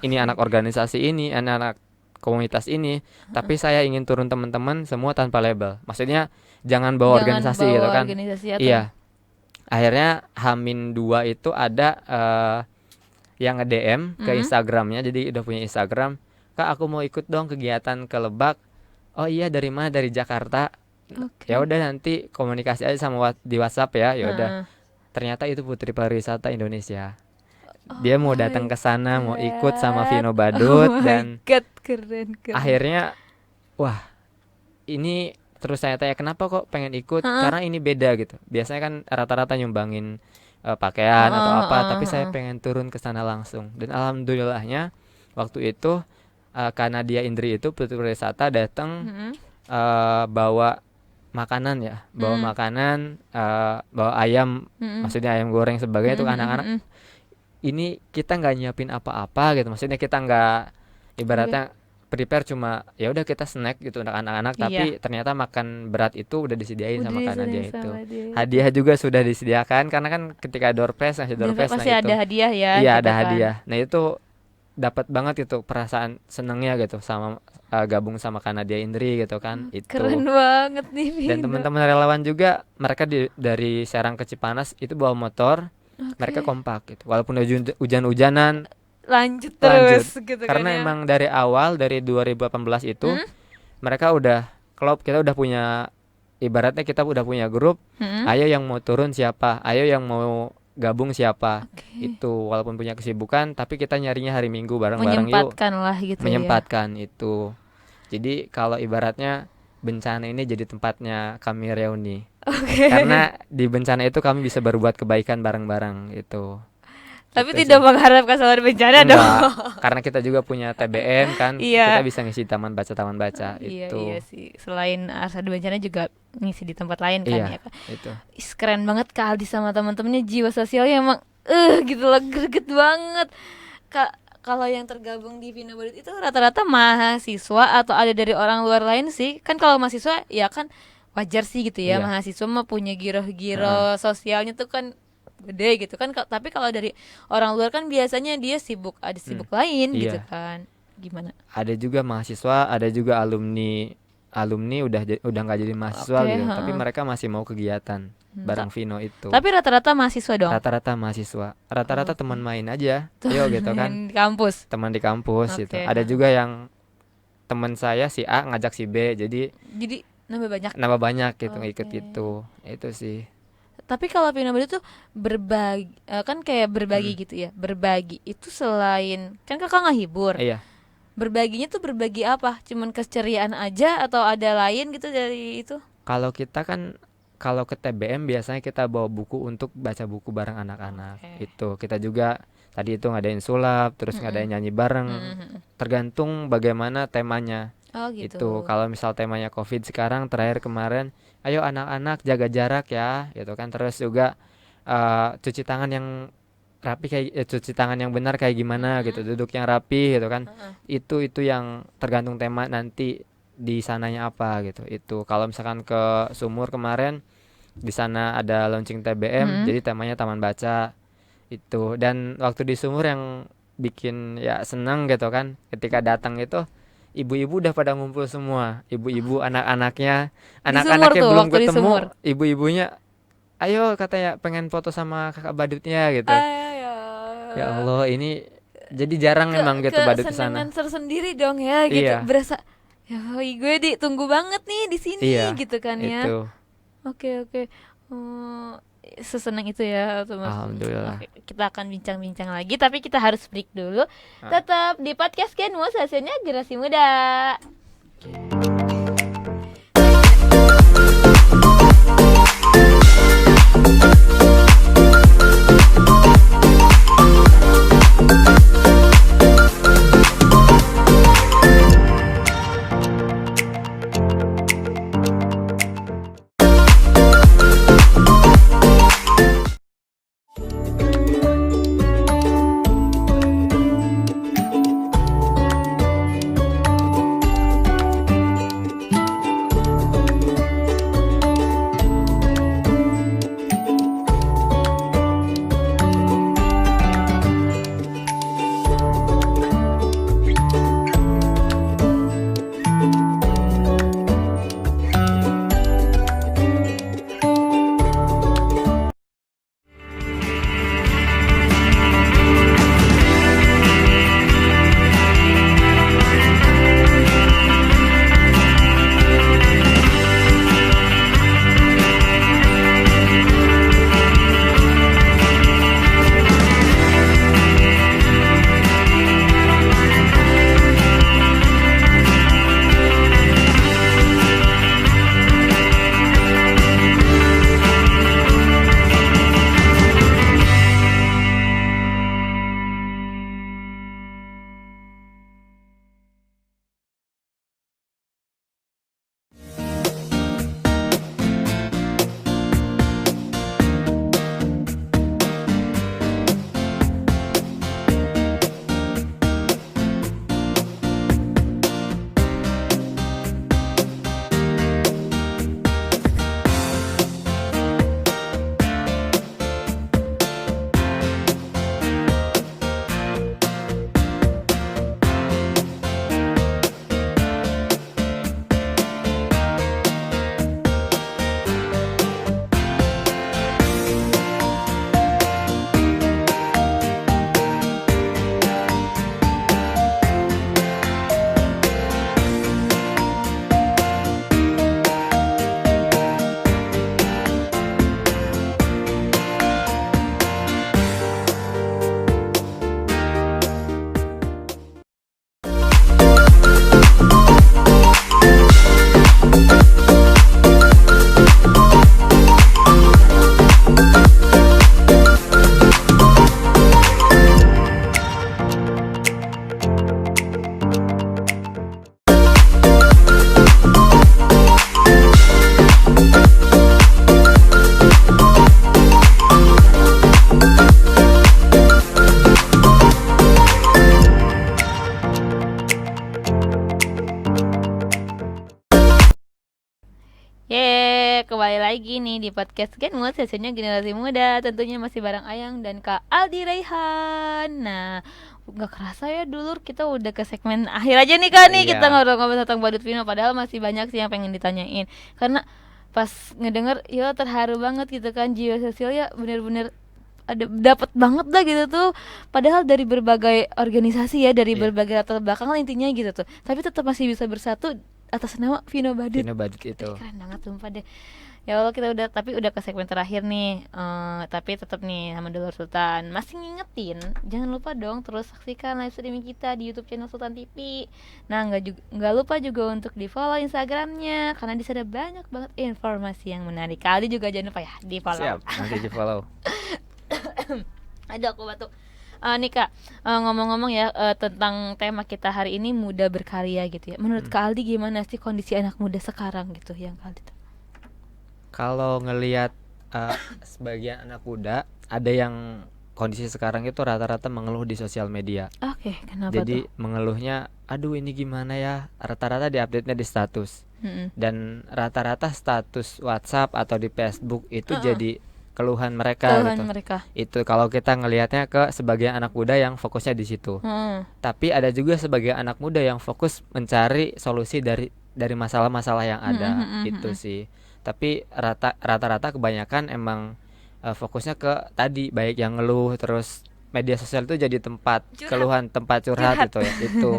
Ini anak organisasi ini, anak-anak komunitas ini, tapi saya ingin turun teman-teman semua tanpa label. Maksudnya jangan bawa organisasi gitu kan. Iya. Akhirnya H-2 itu ada yang nge-DM ke Instagramnya, jadi udah punya Instagram, Kak aku mau ikut dong kegiatan ke Lebak. Oh iya, dari mana? Dari Jakarta. Ya udah nanti komunikasi aja sama di WhatsApp ya. Ya udah. Ternyata itu Putri Pariwisata Indonesia. Dia mau datang ke sana, mau ikut sama Vino Badut, dan keren. akhirnya wah, ini terus saya tanya kenapa kok pengen ikut, karena ini beda gitu. Biasanya kan rata-rata nyumbangin pakaian atau apa, tapi saya pengen turun ke sana langsung. Dan alhamdulillahnya waktu itu karena dia Indri itu Putri Pariwisata datang bawa makanan ya, bawa makanan, bawa ayam, maksudnya ayam goreng sebagainya itu anak-anak. Ini kita nggak nyiapin apa-apa gitu, maksudnya kita nggak ibaratnya prepare, cuma ya udah kita snack gitu untuk anak-anak, tapi ternyata makan berat itu udah disediain sama karena dia itu. Hadiah juga sudah disediakan karena kan ketika door prize ngasih door prize, pasti nah ada itu hadiah ya. iya gitu ada kan. hadiah. Nah itu dapat banget itu perasaan senengnya gitu sama gabung sama Kanadia Indri gitu kan. Itu Keren banget nih Vino. dan teman-teman relawan juga mereka dari Serang ke Cipanas itu bawa motor. Mereka kompak gitu, walaupun hujan-hujanan lanjut terus gitu karena kan ya. emang dari awal dari 2018 itu mereka udah klop, kita udah punya, ibaratnya kita udah punya grup. Ayo yang mau turun siapa, ayo yang mau gabung siapa. Itu walaupun punya kesibukan tapi kita nyarinya hari Minggu bareng-bareng yuk, menyempatkan lah gitu menyempatkan itu. Jadi kalau ibaratnya bencana ini jadi tempatnya kami reuni. Karena di bencana itu kami bisa berbuat kebaikan bareng-bareng itu. Tapi gitu tidak sih. mengharapkan selalu bencana Enggak, dong. karena kita juga punya TBM kan. Iya. Kita bisa ngisi taman baca itu. Iya sih. Selain asa bencana juga ngisi di tempat lain kan Iya, ya. itu. Keren banget Kak Aldi sama teman-temannya, jiwa sosialnya emang gitu loh, greget banget. Kak, kalau yang tergabung di Vino Badut itu rata-rata mahasiswa atau ada dari orang luar lain sih? Kan kalau mahasiswa ya kan wajar sih gitu ya, Iya. mahasiswa mah punya giro-giro sosialnya tuh kan gede gitu kan. Tapi kalau dari orang luar kan biasanya dia sibuk, ada sibuk lain gitu Iya. kan. Gimana? Ada juga mahasiswa, ada juga alumni udah nggak jadi mahasiswa Oke, gitu, tapi mereka masih mau kegiatan bareng Vino itu. Tapi rata-rata mahasiswa dong. Rata-rata mahasiswa, rata-rata teman main aja, ayo gitu kan, Di kampus. teman di kampus gitu. Oke. Ada juga yang teman saya si A ngajak si B, jadi Nambah banyak. nambah banyak gitu Oke. ikut itu sih. Tapi kalau Vino Badut tuh berbagi, kan kayak berbagi gitu ya. Berbagi itu selain kan kakak ngehibur. Iya. Berbaginya tuh berbagi apa? Cuman keceriaan aja atau ada lain gitu dari itu? Kalau kita kan kalau ke TBM biasanya kita bawa buku untuk baca buku bareng anak-anak. Itu kita juga tadi itu ngadain sulap, terus ngadain nyanyi bareng. Tergantung bagaimana temanya. Oh gitu. Itu kalau misal temanya COVID sekarang terakhir kemarin, ayo anak-anak jaga jarak ya, gitu kan. Terus juga cuci tangan yang rapi kayak cuci tangan yang benar kayak gimana gitu, duduk yang rapi gitu kan. Itu yang tergantung tema nanti di sananya apa gitu. Itu kalau misalkan ke Sumur kemarin di sana ada launching TBM, jadi temanya taman baca itu. Dan waktu di Sumur yang bikin ya senang gitu kan, ketika datang itu ibu-ibu udah pada ngumpul semua, ibu-ibu anak-anaknya tuh, belum waktu di ketemu, Sumur. ibu-ibunya ayo katanya pengen foto sama kakak badutnya gitu. Ya Allah, ini Jadi jarang emang gitu badut kesenangan kesana. tersendiri dong ya gitu. Iya. Berasa ya gue ditunggu banget nih di sini Iya, gitu kan ya. itu. Oke. Sesenang itu ya Mas. Alhamdulillah. Oke, kita akan bincang-bincang lagi tapi kita harus break dulu. Tetap di podcast Genmus, hasilnya generasi muda. Kembali lagi nih di podcast Genmus, sesinya generasi muda. Tentunya masih bareng Ayang dan Kak Aldi Raihan. Nah, nggak kerasa ya dulur kita udah ke segmen akhir aja nih Kak nih. Iya. Kita ngobrol-ngobrol tentang badut Vino. Padahal masih banyak sih yang pengen ditanyain. Karena pas ngedenger ya terharu banget gitu kan. Jiwa sosial ya bener-bener ada dapat banget dah gitu tuh. Padahal dari berbagai organisasi ya, dari Iya. berbagai latar belakang lah intinya gitu tuh. Tapi tetap masih bisa bersatu atas nama Vino Badut. Vino Badut itu. Keren banget sumpah deh. Ya Allah, kita udah ke segmen terakhir nih. Tapi tetap nih sama Dulur Sultan masih ngingetin, jangan lupa dong terus saksikan live streaming kita di YouTube channel Sultan TV. Nah, nggak lupa juga untuk di follow Instagramnya karena di sana banyak banget informasi yang menarik. Kali juga jangan lupa ya di follow. Siap, nanti di follow. Aduh, aku batuk. Nih Kak, ngomong-ngomong ya tentang tema kita hari ini muda berkarya gitu ya. Menurut Kak Aldi gimana sih kondisi anak muda sekarang gitu yang Kak Aldi tahu? Kalau ngelihat sebagian anak muda, ada yang kondisi sekarang itu rata-rata mengeluh di sosial media. Oke, kenapa Jadi tuh? mengeluhnya, aduh ini gimana ya? Rata-rata diupdate-nya di status. Dan rata-rata status WhatsApp atau di Facebook itu jadi keluhan mereka Keluhan gitu. mereka. Itu kalau kita ngelihatnya ke sebagian anak muda yang fokusnya di situ. Tapi ada juga sebagian anak muda yang fokus mencari solusi dari masalah-masalah yang ada gitu sih. Tapi rata-rata kebanyakan emang fokusnya ke tadi, baik yang ngeluh terus media sosial itu jadi tempat Curhat. keluhan, tempat curhat Curhat. gitu ya. Itu.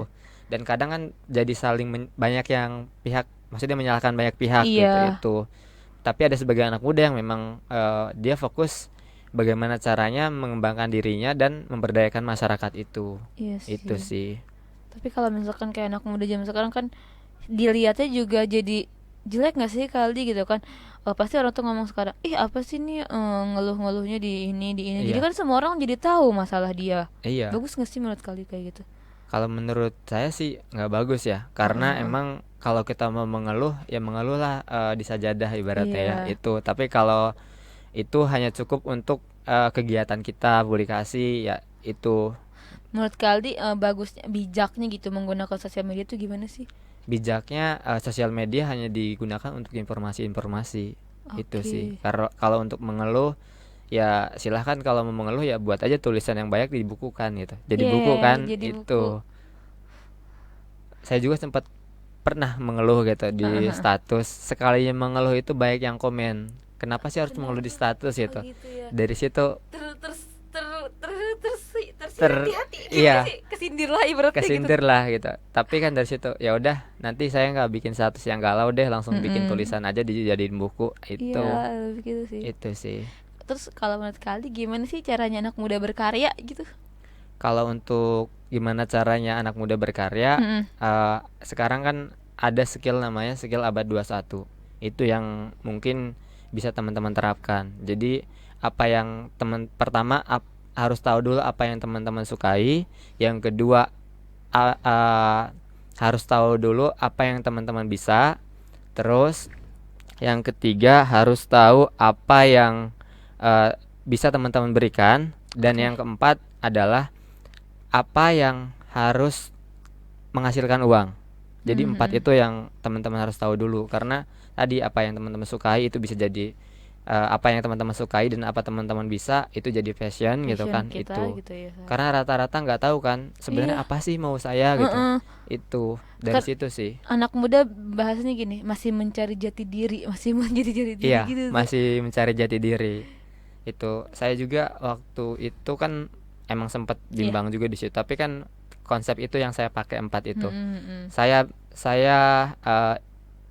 Dan kadang kan jadi saling banyak yang pihak, maksudnya menyalahkan banyak pihak gitu Iya. itu. Tapi ada sebagian anak muda yang memang dia fokus bagaimana caranya mengembangkan dirinya dan memberdayakan masyarakat itu. Iya sih. Itu sih. Tapi kalau misalkan kayak anak muda zaman sekarang kan dilihatnya juga jadi jelek nggak sih Kaldi gitu kan. Pasti orang tuh ngomong sekarang, ih apa sih nih ngeluh-ngeluhnya di ini. Jadi Iya. kan semua orang jadi tahu masalah dia. Iya. Bagus nggak sih menurut Kaldi kayak gitu? Kalau menurut saya sih nggak bagus ya, karena emang kalau kita mau mengeluh ya mengeluhlah di sajadah ibaratnya ya Iya. itu. Tapi kalau itu hanya cukup untuk kegiatan kita, publikasi ya itu. Menurut Kaldi bagusnya, bijaknya gitu menggunakan sosial media tuh gimana sih? Bijaknya sosial media hanya digunakan untuk informasi-informasi. Itu Oke. sih. Kalau untuk mengeluh ya silahkan, kalau mau mengeluh ya buat aja tulisan yang banyak dibukukan gitu. Jadi Iya, buku kan jadi itu. Saya juga sempat pernah mengeluh gitu di status. Sekalinya mengeluh itu baik yang komen. Kenapa sih harus mengeluh di status gitu? gitu ya. Dari situ Tersirat di hati gitu iya, sih, kesindir lah ibaratnya gitu. kesindir lah gitu. Tapi kan dari situ ya udah, nanti saya nggak bikin status yang galau deh, langsung bikin tulisan aja dijadiin buku itu. Iya, gitu sih. Itu sih. Terus kalau menurut Kaldi gimana sih caranya anak muda berkarya gitu? Kalau untuk gimana caranya anak muda berkarya, sekarang kan ada skill namanya skill abad 21. Itu yang mungkin bisa teman-teman terapkan. Jadi apa yang pertama harus tahu dulu apa yang teman-teman sukai. Yang kedua harus tahu dulu apa yang teman-teman bisa. Terus yang ketiga harus tahu apa yang bisa teman-teman berikan. Dan yang keempat adalah apa yang harus menghasilkan uang. Jadi 4 itu yang teman-teman harus tahu dulu, karena tadi apa yang teman-teman sukai itu bisa jadi apa yang teman-teman sukai dan apa teman-teman bisa itu jadi passion gitu kan kita, itu. gitu ya. Karena rata-rata nggak tahu kan sebenarnya apa sih mau saya gitu. Itu dari situ sih. Anak muda bahasanya gini, masih mencari jati diri, masih mencari jati diri Iya, gitu. masih mencari jati diri. Itu saya juga waktu itu kan emang sempat bimbang juga di situ, tapi kan konsep itu yang saya pakai 4 itu. Saya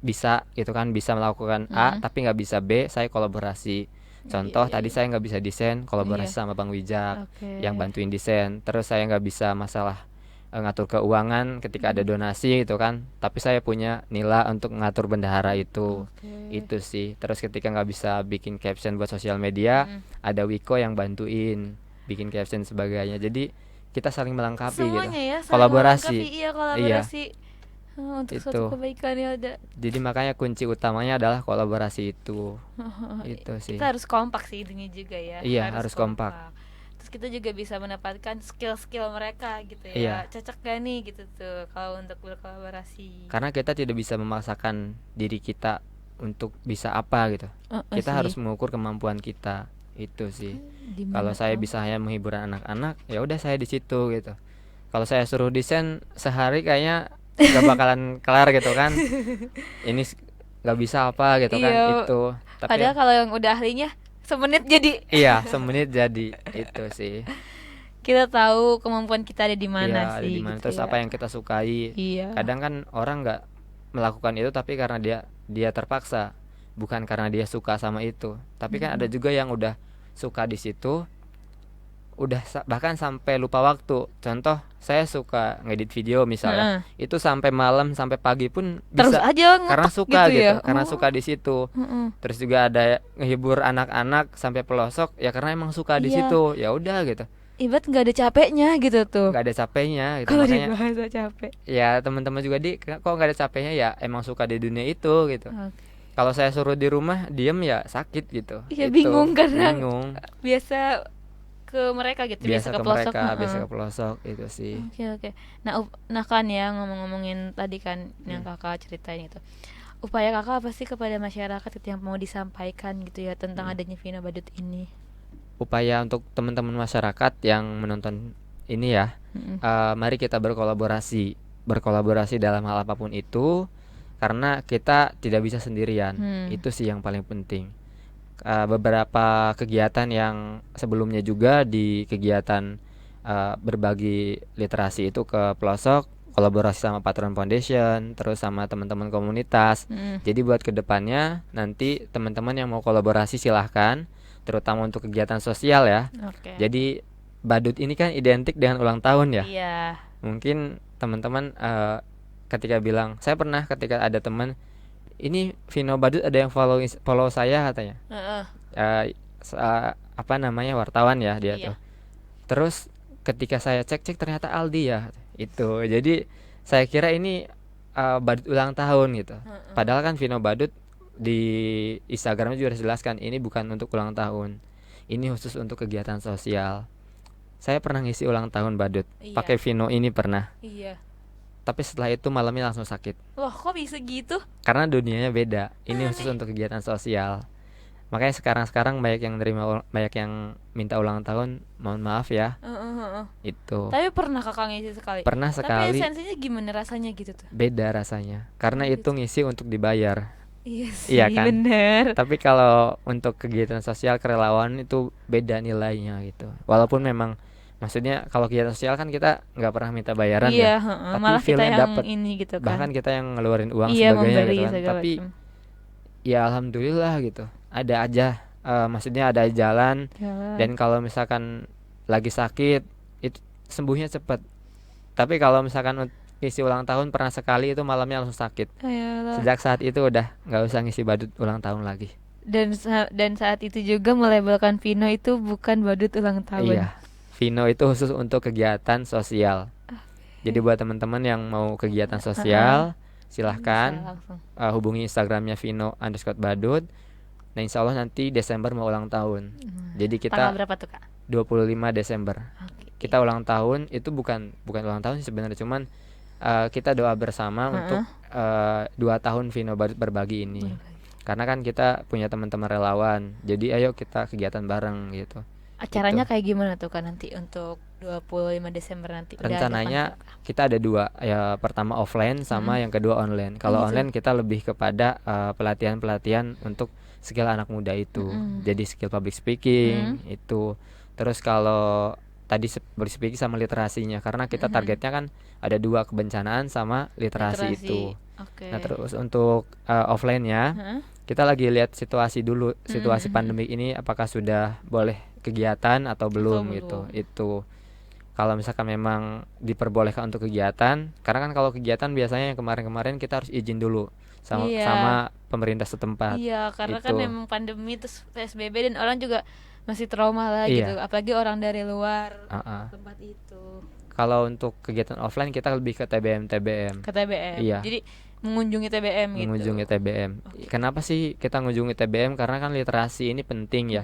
bisa gitu kan, bisa melakukan A tapi nggak bisa B, saya kolaborasi. Contoh tadi saya nggak bisa desain, kolaborasi sama Bang Wijak yang bantuin desain. Terus saya nggak bisa masalah ngatur keuangan ketika ada donasi gitu kan, tapi saya punya Nila untuk ngatur bendahara itu. Itu sih. Terus ketika nggak bisa bikin caption buat sosial media, ada Wiko yang bantuin bikin caption sebagainya. Jadi kita saling melengkapi semuanya gitu. ya, saling Kolaborasi. melengkapi, iya, kolaborasi. Untuk Itu. suatu kebaikan yang ada. Jadi makanya kunci utamanya adalah kolaborasi itu. Itu sih. Kita harus kompak sih intinya juga ya. Iya, harus kompak. Terus kita juga bisa mendapatkan skill-skill mereka gitu ya. Iya. Cocok gak nih gitu tuh kalau untuk berkolaborasi. Karena kita tidak bisa memaksakan diri kita untuk bisa apa gitu. Kita sih. harus mengukur kemampuan kita. Itu sih. Dimana Kalau saya bisa hanya menghibur anak-anak, ya udah saya di situ gitu. Kalau saya suruh desain sehari kayaknya gak bakalan kelar gitu kan. Ini gak bisa apa gitu kan. Iya. Itu. Tapi Padahal kalau yang udah ahlinya semenit jadi. iya, semenit jadi. Itu sih. Kita tahu kemampuan kita ada di mana Iya, sih. di mana. Gitu Terus ya. apa yang kita sukai. Iya. Kadang kan orang nggak melakukan itu tapi karena dia terpaksa, bukan karena dia suka sama itu. Tapi kan ada juga yang udah suka di situ, udah bahkan sampai lupa waktu. Contoh, saya suka ngedit video misalnya, itu sampai malam sampai pagi pun Terus bisa aja karena ngetok suka gitu, ya. karena suka di situ. Terus juga ada ngehibur anak-anak sampai pelosok ya karena emang suka di Iya. situ. Ya udah gitu. Ibarat nggak ada capeknya gitu tuh. Nggak ada capeknya gitu. Kalau Makanya dibahasa capek. ya teman-teman juga kok nggak ada capeknya, ya emang suka di dunia itu gitu. Kalau saya suruh di rumah diem ya sakit gitu. Iya, Itu, bingung karena bingung. biasa ke mereka gitu, Biasa ke pelosok. mereka, biasa ke pelosok itu sih. Oke. Nah kan ya ngomongin tadi kan yang kakak ceritain itu. Upaya kakak apa sih kepada masyarakat itu yang mau disampaikan gitu ya tentang adanya Vina Badut ini? Upaya untuk teman-teman masyarakat yang menonton ini ya, mari kita berkolaborasi dalam hal apapun itu, karena kita tidak bisa sendirian. Itu sih yang paling penting. Beberapa kegiatan yang sebelumnya juga di kegiatan berbagi literasi itu ke pelosok, kolaborasi sama Patron Foundation, terus sama teman-teman komunitas. Jadi buat kedepannya nanti teman-teman yang mau kolaborasi silahkan, terutama untuk kegiatan sosial ya. Oke. Jadi badut ini kan identik dengan ulang tahun ya. Iya. Mungkin teman-teman ketika bilang, saya pernah ketika ada teman, ini Vino Badut ada yang follow saya katanya. Apa namanya, wartawan ya dia Iya. tuh. Terus ketika saya cek ternyata Aldi ya. Itu. Jadi saya kira ini Badut ulang tahun gitu. Padahal kan Vino Badut di Instagramnya juga dijelaskan ini bukan untuk ulang tahun. Ini khusus untuk kegiatan sosial. Saya pernah ngisi ulang tahun Badut pakai Vino ini pernah. Iya. Tapi setelah itu malamnya langsung sakit. Loh, kok bisa gitu? Karena dunianya beda. Ini khusus untuk kegiatan sosial. Makanya sekarang banyak yang minta ulang tahun, mohon maaf ya. Itu. Tapi pernah kakak ngisi sekali? Pernah sekali. Tapi esensinya gimana rasanya gitu tuh? Beda rasanya. Karena itu ngisi untuk dibayar. Iya sih, Iya kan? bener. Tapi kalau untuk kegiatan sosial kerelawan itu beda nilainya gitu. Walaupun memang maksudnya kalau kegiatan sosial kan kita nggak pernah minta bayaran Iya, ya. Tapi malah kita feel-nya yang dapet. ini gitu kan. Bahkan kita yang ngeluarin uang iya, sebagainya memberi gitu kan. segala Tapi macam. ya alhamdulillah gitu. Ada aja maksudnya ada jalan. Jalan. Dan kalau misalkan lagi sakit itu sembuhnya cepat. Tapi kalau misalkan ngisi ulang tahun pernah sekali itu malamnya langsung sakit. Ayolah. Sejak saat itu udah nggak usah ngisi badut ulang tahun lagi. Dan saat itu juga melabelkan Vino itu bukan badut ulang tahun. Iya, Vino itu khusus untuk kegiatan sosial. Jadi buat teman-teman yang mau kegiatan sosial silahkan Langsung. hubungi Instagramnya Vino_Badut. Nah insya Allah nanti Desember mau ulang tahun. Jadi Tanggal kita berapa tuh kak? 25 Desember Oke. kita ulang tahun. Itu bukan ulang tahun sih sebenarnya, cuman kita doa bersama untuk 2 tahun Vino Badut berbagi ini. Karena kan kita punya teman-teman relawan. Jadi ayo kita kegiatan bareng gitu. Acaranya Gitu. kayak gimana tuh kak nanti untuk 25 Desember nanti? Udah ada Rencananya konsep? kita ada 2 ya, pertama offline sama yang kedua online. Kalau gitu. online kita lebih kepada pelatihan-pelatihan untuk skill anak muda itu. Jadi skill public speaking itu. Terus kalau tadi public speaking sama literasinya, karena kita targetnya kan ada 2, kebencanaan sama literasi itu. Oke. Nah terus untuk offline-nya kita lagi lihat situasi dulu, situasi pandemi ini apakah sudah boleh kegiatan atau belum gitu. Itu kalau misalkan memang diperbolehkan untuk kegiatan, karena kan kalau kegiatan biasanya yang kemarin-kemarin kita harus izin dulu sama Iya. sama pemerintah setempat. Iya, karena kan Itu. memang pandemi terus PSBB dan orang juga masih trauma lah gitu. Iya. Apalagi orang dari luar Uh-uh. tempat itu. Kalau untuk kegiatan offline kita lebih ke TBM. Ke TBM. Iya. Jadi mengunjungi TBM gitu. Mengunjungi TBM. Kenapa sih kita mengunjungi TBM? Karena kan literasi ini penting ya.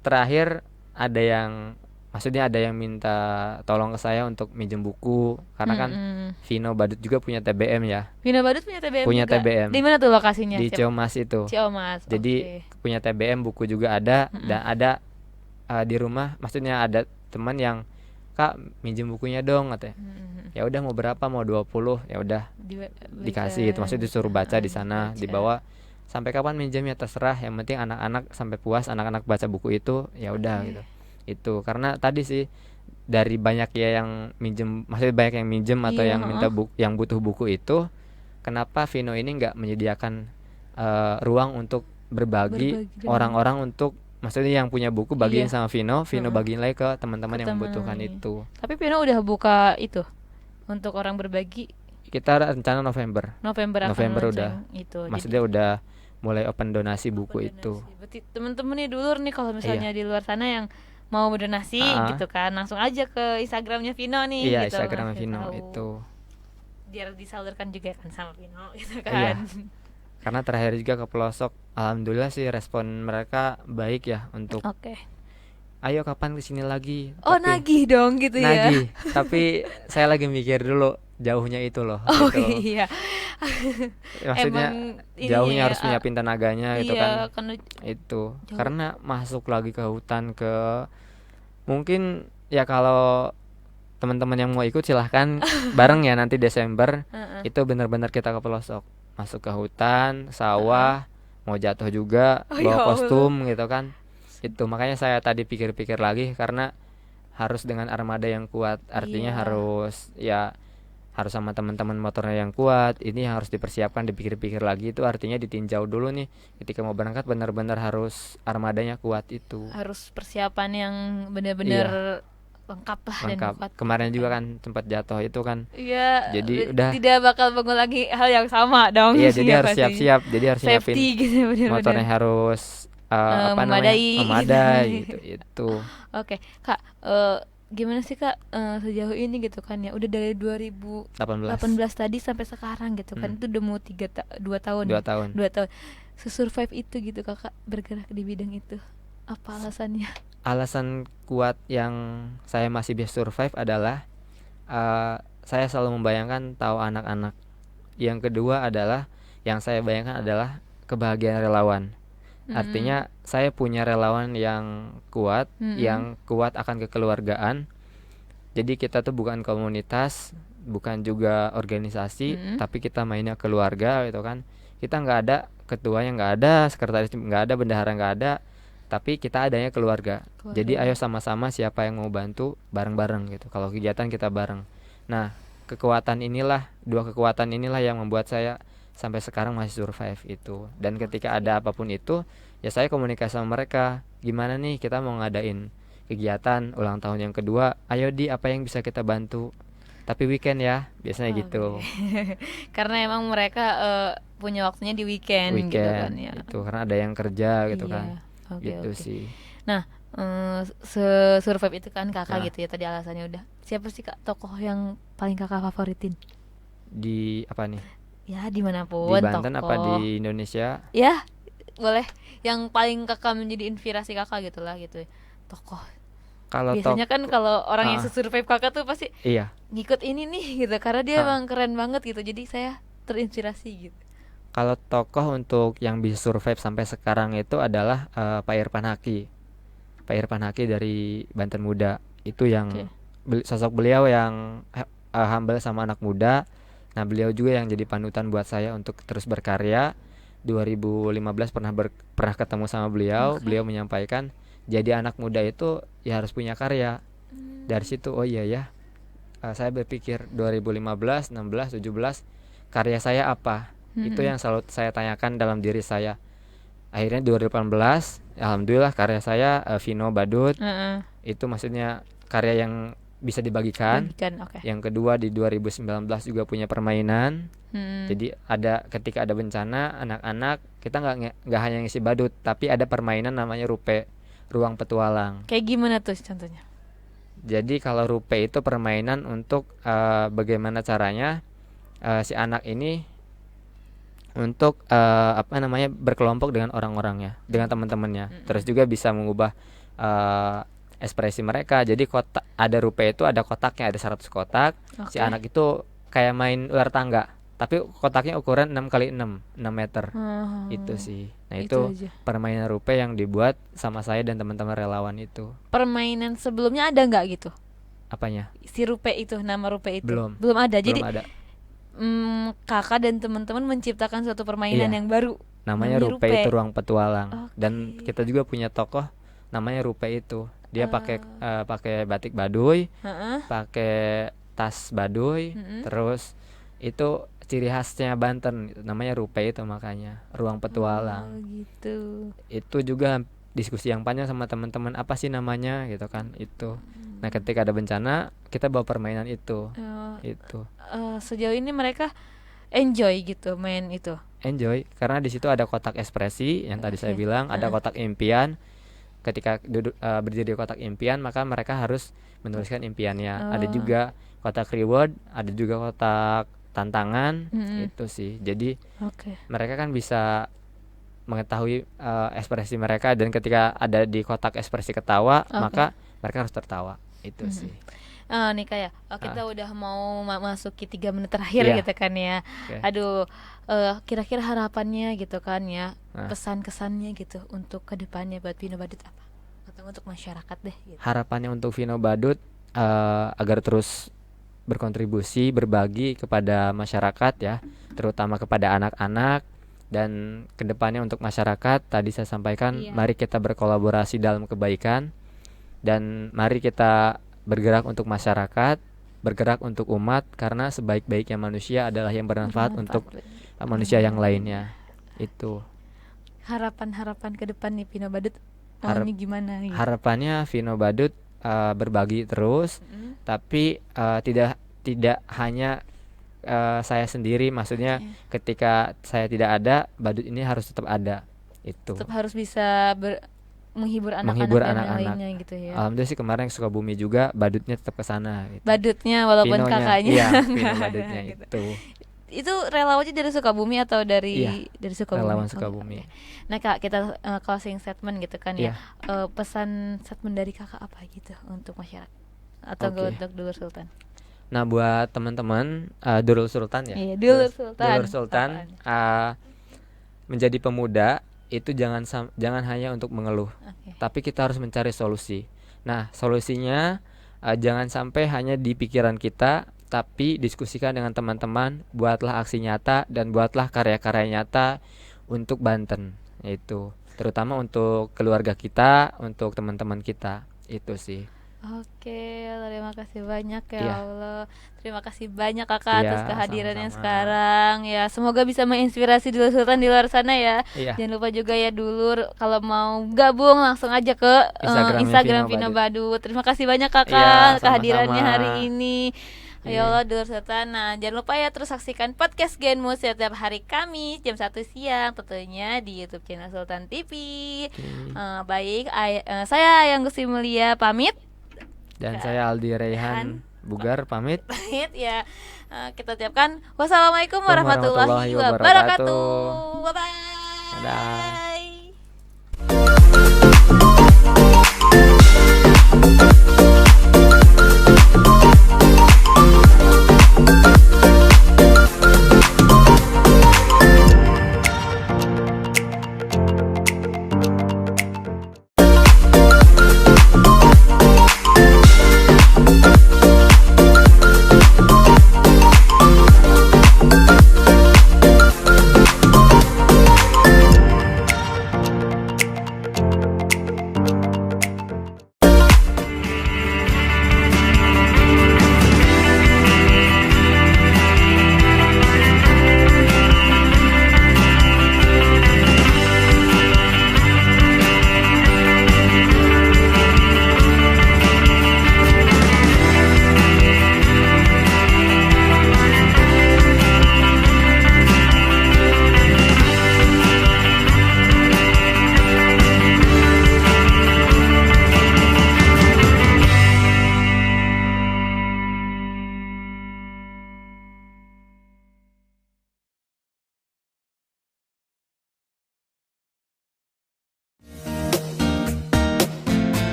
Terakhir ada yang maksudnya ada yang minta tolong ke saya untuk minjem buku, karena kan Vino Badut juga punya TBM ya. Vino Badut punya TBM Punya juga? TBM. Di mana tuh lokasinya? Di Ciamas itu. Ciamas. Jadi oke. punya TBM, buku juga ada. Dan ada di rumah, maksudnya ada teman yang, Kak minjem bukunya dong katanya. Ya udah mau berapa, mau 20, ya udah dikasih itu, maksudnya disuruh baca di sana, dibawa. Sampai kapan minjemnya terserah, yang penting anak-anak sampai puas anak-anak baca buku itu, ya udah gitu. Itu karena tadi sih dari banyak ya yang minjem, maksudnya banyak yang minjem atau Iya, yang minta buku, yang butuh buku itu, kenapa Vino ini nggak menyediakan ruang untuk berbagi dengan orang-orang untuk, maksudnya yang punya buku bagiin Iya. sama Vino bagiin lagi ke teman-teman Ke yang teman membutuhkan ini. itu. Tapi Vino udah buka itu untuk orang berbagi Kita rencana November November akan November launching udah. itu. Maksudnya udah mulai open donasi buku Jadi, itu. berarti temen-temen nih dulur nih kalau misalnya di luar sana yang mau berdonasi gitu kan, langsung aja ke Instagramnya Vino nih. Iya, gitu, Instagram ngasih Vino tahu. itu. Biar disalurkan juga kan sama Vino gitu Iya. kan. Karena terakhir juga ke pelosok, alhamdulillah sih respon mereka baik ya untuk Oke. ayo kapan kesini lagi. Oh, Tapi- nagih dong gitu ya. nagih. Tapi saya lagi mikir dulu jauhnya itu loh. Oh gitu loh. iya. Maksudnya Emang ini jauhnya ya, harus nyiapin tenaganya gitu iya, kan. kan Itu jauh. karena masuk lagi ke hutan, ke mungkin ya kalau teman-teman yang mau ikut silahkan bareng ya nanti Desember. Itu benar-benar kita ke pelosok, masuk ke hutan, sawah, mau jatuh juga, Oh, ya bawa Allah. kostum gitu kan. Itu makanya saya tadi pikir-pikir lagi karena harus dengan armada yang kuat. Artinya Iya. harus sama teman-teman motornya yang kuat. Ini yang harus dipersiapkan, dipikir-pikir lagi, itu artinya ditinjau dulu nih. Ketika mau berangkat benar-benar harus armadanya kuat itu. Harus persiapan yang benar-benar lengkap lah dan Lengkap. kuat. Kemarin juga kan sempat jatuh itu kan. Iya. Jadi udah. Tidak bakal bangun lagi hal yang sama dong. Iya, jadi harus pasti. siap-siap. Jadi harus Safety nyiapin gitu benar-benar. motornya harus Memadai. memadai gitu. Itu. Oke, Kak, gimana sih Kak sejauh ini gitu kan ya? Udah dari 2018 tadi sampai sekarang gitu kan. Itu udah mau 2 tahun. 2 tahun. 2 tahun. Survive itu gitu Kakak bergerak di bidang itu. Apa alasannya? Alasan kuat yang saya masih bisa survive adalah saya selalu membayangkan tahu anak-anak. Yang kedua adalah yang saya bayangkan adalah kebahagiaan relawan. Artinya saya punya relawan yang kuat, yang kuat akan kekeluargaan. Jadi kita tuh bukan komunitas, bukan juga organisasi, tapi kita mainnya keluarga gitu kan. Kita nggak ada ketuanya, nggak ada sekretaris, nggak ada bendahara, nggak ada, tapi kita adanya keluarga. Jadi ayo sama-sama siapa yang mau bantu bareng-bareng gitu. Kalau kegiatan kita bareng. Nah, dua kekuatan inilah yang membuat saya sampai sekarang masih survive itu. Dan ketika ada apapun itu, ya saya komunikasi sama mereka. Gimana nih kita mau ngadain kegiatan ulang tahun yang kedua? Ayo apa yang bisa kita bantu? Tapi weekend ya, biasanya gitu. Karena emang mereka punya waktunya di weekend gitu kan ya. Itu karena ada yang kerja gitu Iya. kan. Oke. Sih. Nah, survive itu kan Kakak gitu ya, tadi alasannya udah. Siapa sih Kak tokoh yang paling Kakak favoritin? Di apa nih? Ya dimanapun Di Banten tokoh. apa di Indonesia? Ya boleh, yang paling Kakak menjadi inspirasi Kakak gitulah gitu tokoh. Kalau Biasanya kan kalau orang yang survive Kakak tuh pasti iya, ngikut ini nih gitu, karena dia emang keren banget gitu, jadi saya terinspirasi gitu. kalau tokoh untuk yang bisa survive sampai sekarang itu adalah Pak Irfan Haki. Pak Irfan Haki dari Banten Muda. Itu yang sosok beliau yang humble sama anak muda. Nah, beliau juga yang jadi panutan buat saya untuk terus berkarya. 2015 pernah ketemu sama beliau. Beliau menyampaikan jadi anak muda itu ya harus punya karya. Dari situ saya berpikir 2015, 16, 17 karya saya apa? Itu yang selalu saya tanyakan dalam diri saya. Akhirnya 2018, alhamdulillah karya saya Vino Badut. Itu maksudnya karya yang bisa dibagikan. Okay. Yang kedua di 2019 juga punya permainan. Jadi ketika ada bencana, anak-anak kita nggak hanya ngisi badut, tapi ada permainan namanya Rupe, ruang petualang. Kayak gimana tuh contohnya? Jadi kalau Rupe itu permainan untuk bagaimana caranya si anak ini untuk berkelompok dengan orang-orangnya, dengan teman-temannya. Terus juga bisa mengubah ekspresi mereka. Jadi ada Rupe itu ada kotaknya, ada 100 kotak. Si anak itu kayak main ular tangga, tapi kotaknya ukuran 6x6 meter. Itu sih. Nah, itu permainan Rupe yang dibuat sama saya dan teman-teman relawan itu. Permainan sebelumnya ada nggak gitu? Apanya? Si Rupe itu, nama Rupe itu. Belum ada. Jadi ada. Kakak dan teman-teman menciptakan suatu permainan yang baru. Namanya Rupe itu ruang petualang. Dan kita juga punya tokoh namanya Rupe itu. Dia pakai batik Baduy, pakai tas Baduy, terus itu ciri khasnya Banten, namanya Rupe itu, makanya ruang petualang. Gitu. Itu juga diskusi yang panjang sama teman-teman, apa sih namanya gitu kan itu. Nah, ketika ada bencana kita bawa permainan itu. Itu. Sejauh ini mereka enjoy gitu main itu. Enjoy karena di situ ada kotak ekspresi yang tadi saya bilang, ada kotak impian. Ketika berdiri di kotak impian, maka mereka harus menuliskan impiannya. Ada juga kotak reward, ada juga kotak tantangan. Itu sih. Jadi mereka kan bisa mengetahui ekspresi mereka, dan ketika ada di kotak ekspresi ketawa, maka mereka harus tertawa. Itu sih. Nih kayak kita udah mau masuki 3 menit terakhir gitu kan ya. Aduh, kira-kira harapannya gitu kan ya, pesan-kesannya gitu untuk kedepannya buat Vino Badut apa? Atau untuk masyarakat deh gitu. Harapannya untuk Vino Badut agar terus berkontribusi, berbagi kepada masyarakat ya, terutama kepada anak-anak. Dan kedepannya untuk masyarakat, tadi saya sampaikan, mari kita berkolaborasi dalam kebaikan, dan mari kita bergerak untuk masyarakat, bergerak untuk umat, karena sebaik-baiknya manusia adalah yang bermanfaat untuk manusia yang lainnya. Itu Harapan-harapan ke depan nih Vino Badut Harap- maunya gimana gitu? harapannya Vino Badut berbagi terus, tapi tidak hanya saya sendiri, maksudnya ketika saya tidak ada, Badut ini harus tetap ada. Itu Tetap harus bisa menghibur anak-anak menghibur dan yang anak-anak. lainnya gitu ya. Alhamdulillah sih kemarin Sukabumi juga Badutnya tetap ke sana gitu. Badutnya walaupun Vinonya, kakaknya iya, nggak Vino ada Badutnya gitu. itu Itu relawannya dari Sukabumi atau dari Sukabumi? relawan Oh, Sukabumi. oke. Nah Kak, kita closing statement gitu kan ya. Iya. Pesan statement dari Kakak apa gitu untuk masyarakat atau Oke. untuk Dulur Sultan? Nah, buat teman-teman Durul Sultan ya. Iya, Dulur Sultan. Dulur Sultan menjadi pemuda itu jangan hanya untuk mengeluh, Oke. tapi kita harus mencari solusi. Nah, solusinya jangan sampai hanya di pikiran kita, tapi diskusikan dengan teman-teman, buatlah aksi nyata dan buatlah karya-karya nyata untuk Banten. Itu terutama untuk keluarga kita, untuk teman-teman kita. Itu sih. Oke, terima kasih banyak ya Iya. Allah. Terima kasih banyak Kakak atas Iya, kehadirannya sama-sama. sekarang ya. Semoga bisa menginspirasi Dulur Sultan di luar sana ya. Iya. Jangan lupa juga ya Dulur kalau mau gabung langsung aja ke Instagramnya Vino Vino Badut. Terima kasih banyak Kakak Iya, kehadirannya sama-sama. hari ini. Ya Allah Dulur Sultan. Nah, jangan lupa ya terus saksikan podcast Genmus setiap hari Kamis jam 1 siang tentunya di YouTube channel Sultan TV. Baik, saya Ayang Gusti Mulia pamit. Dan saya Aldi Raihan Bugar pamit. Pamit ya. Kita ucapkan wassalamualaikum warahmatullahi Warahmatullahi wabarakatuh. wabarakatuh. Bye bye. Dadah.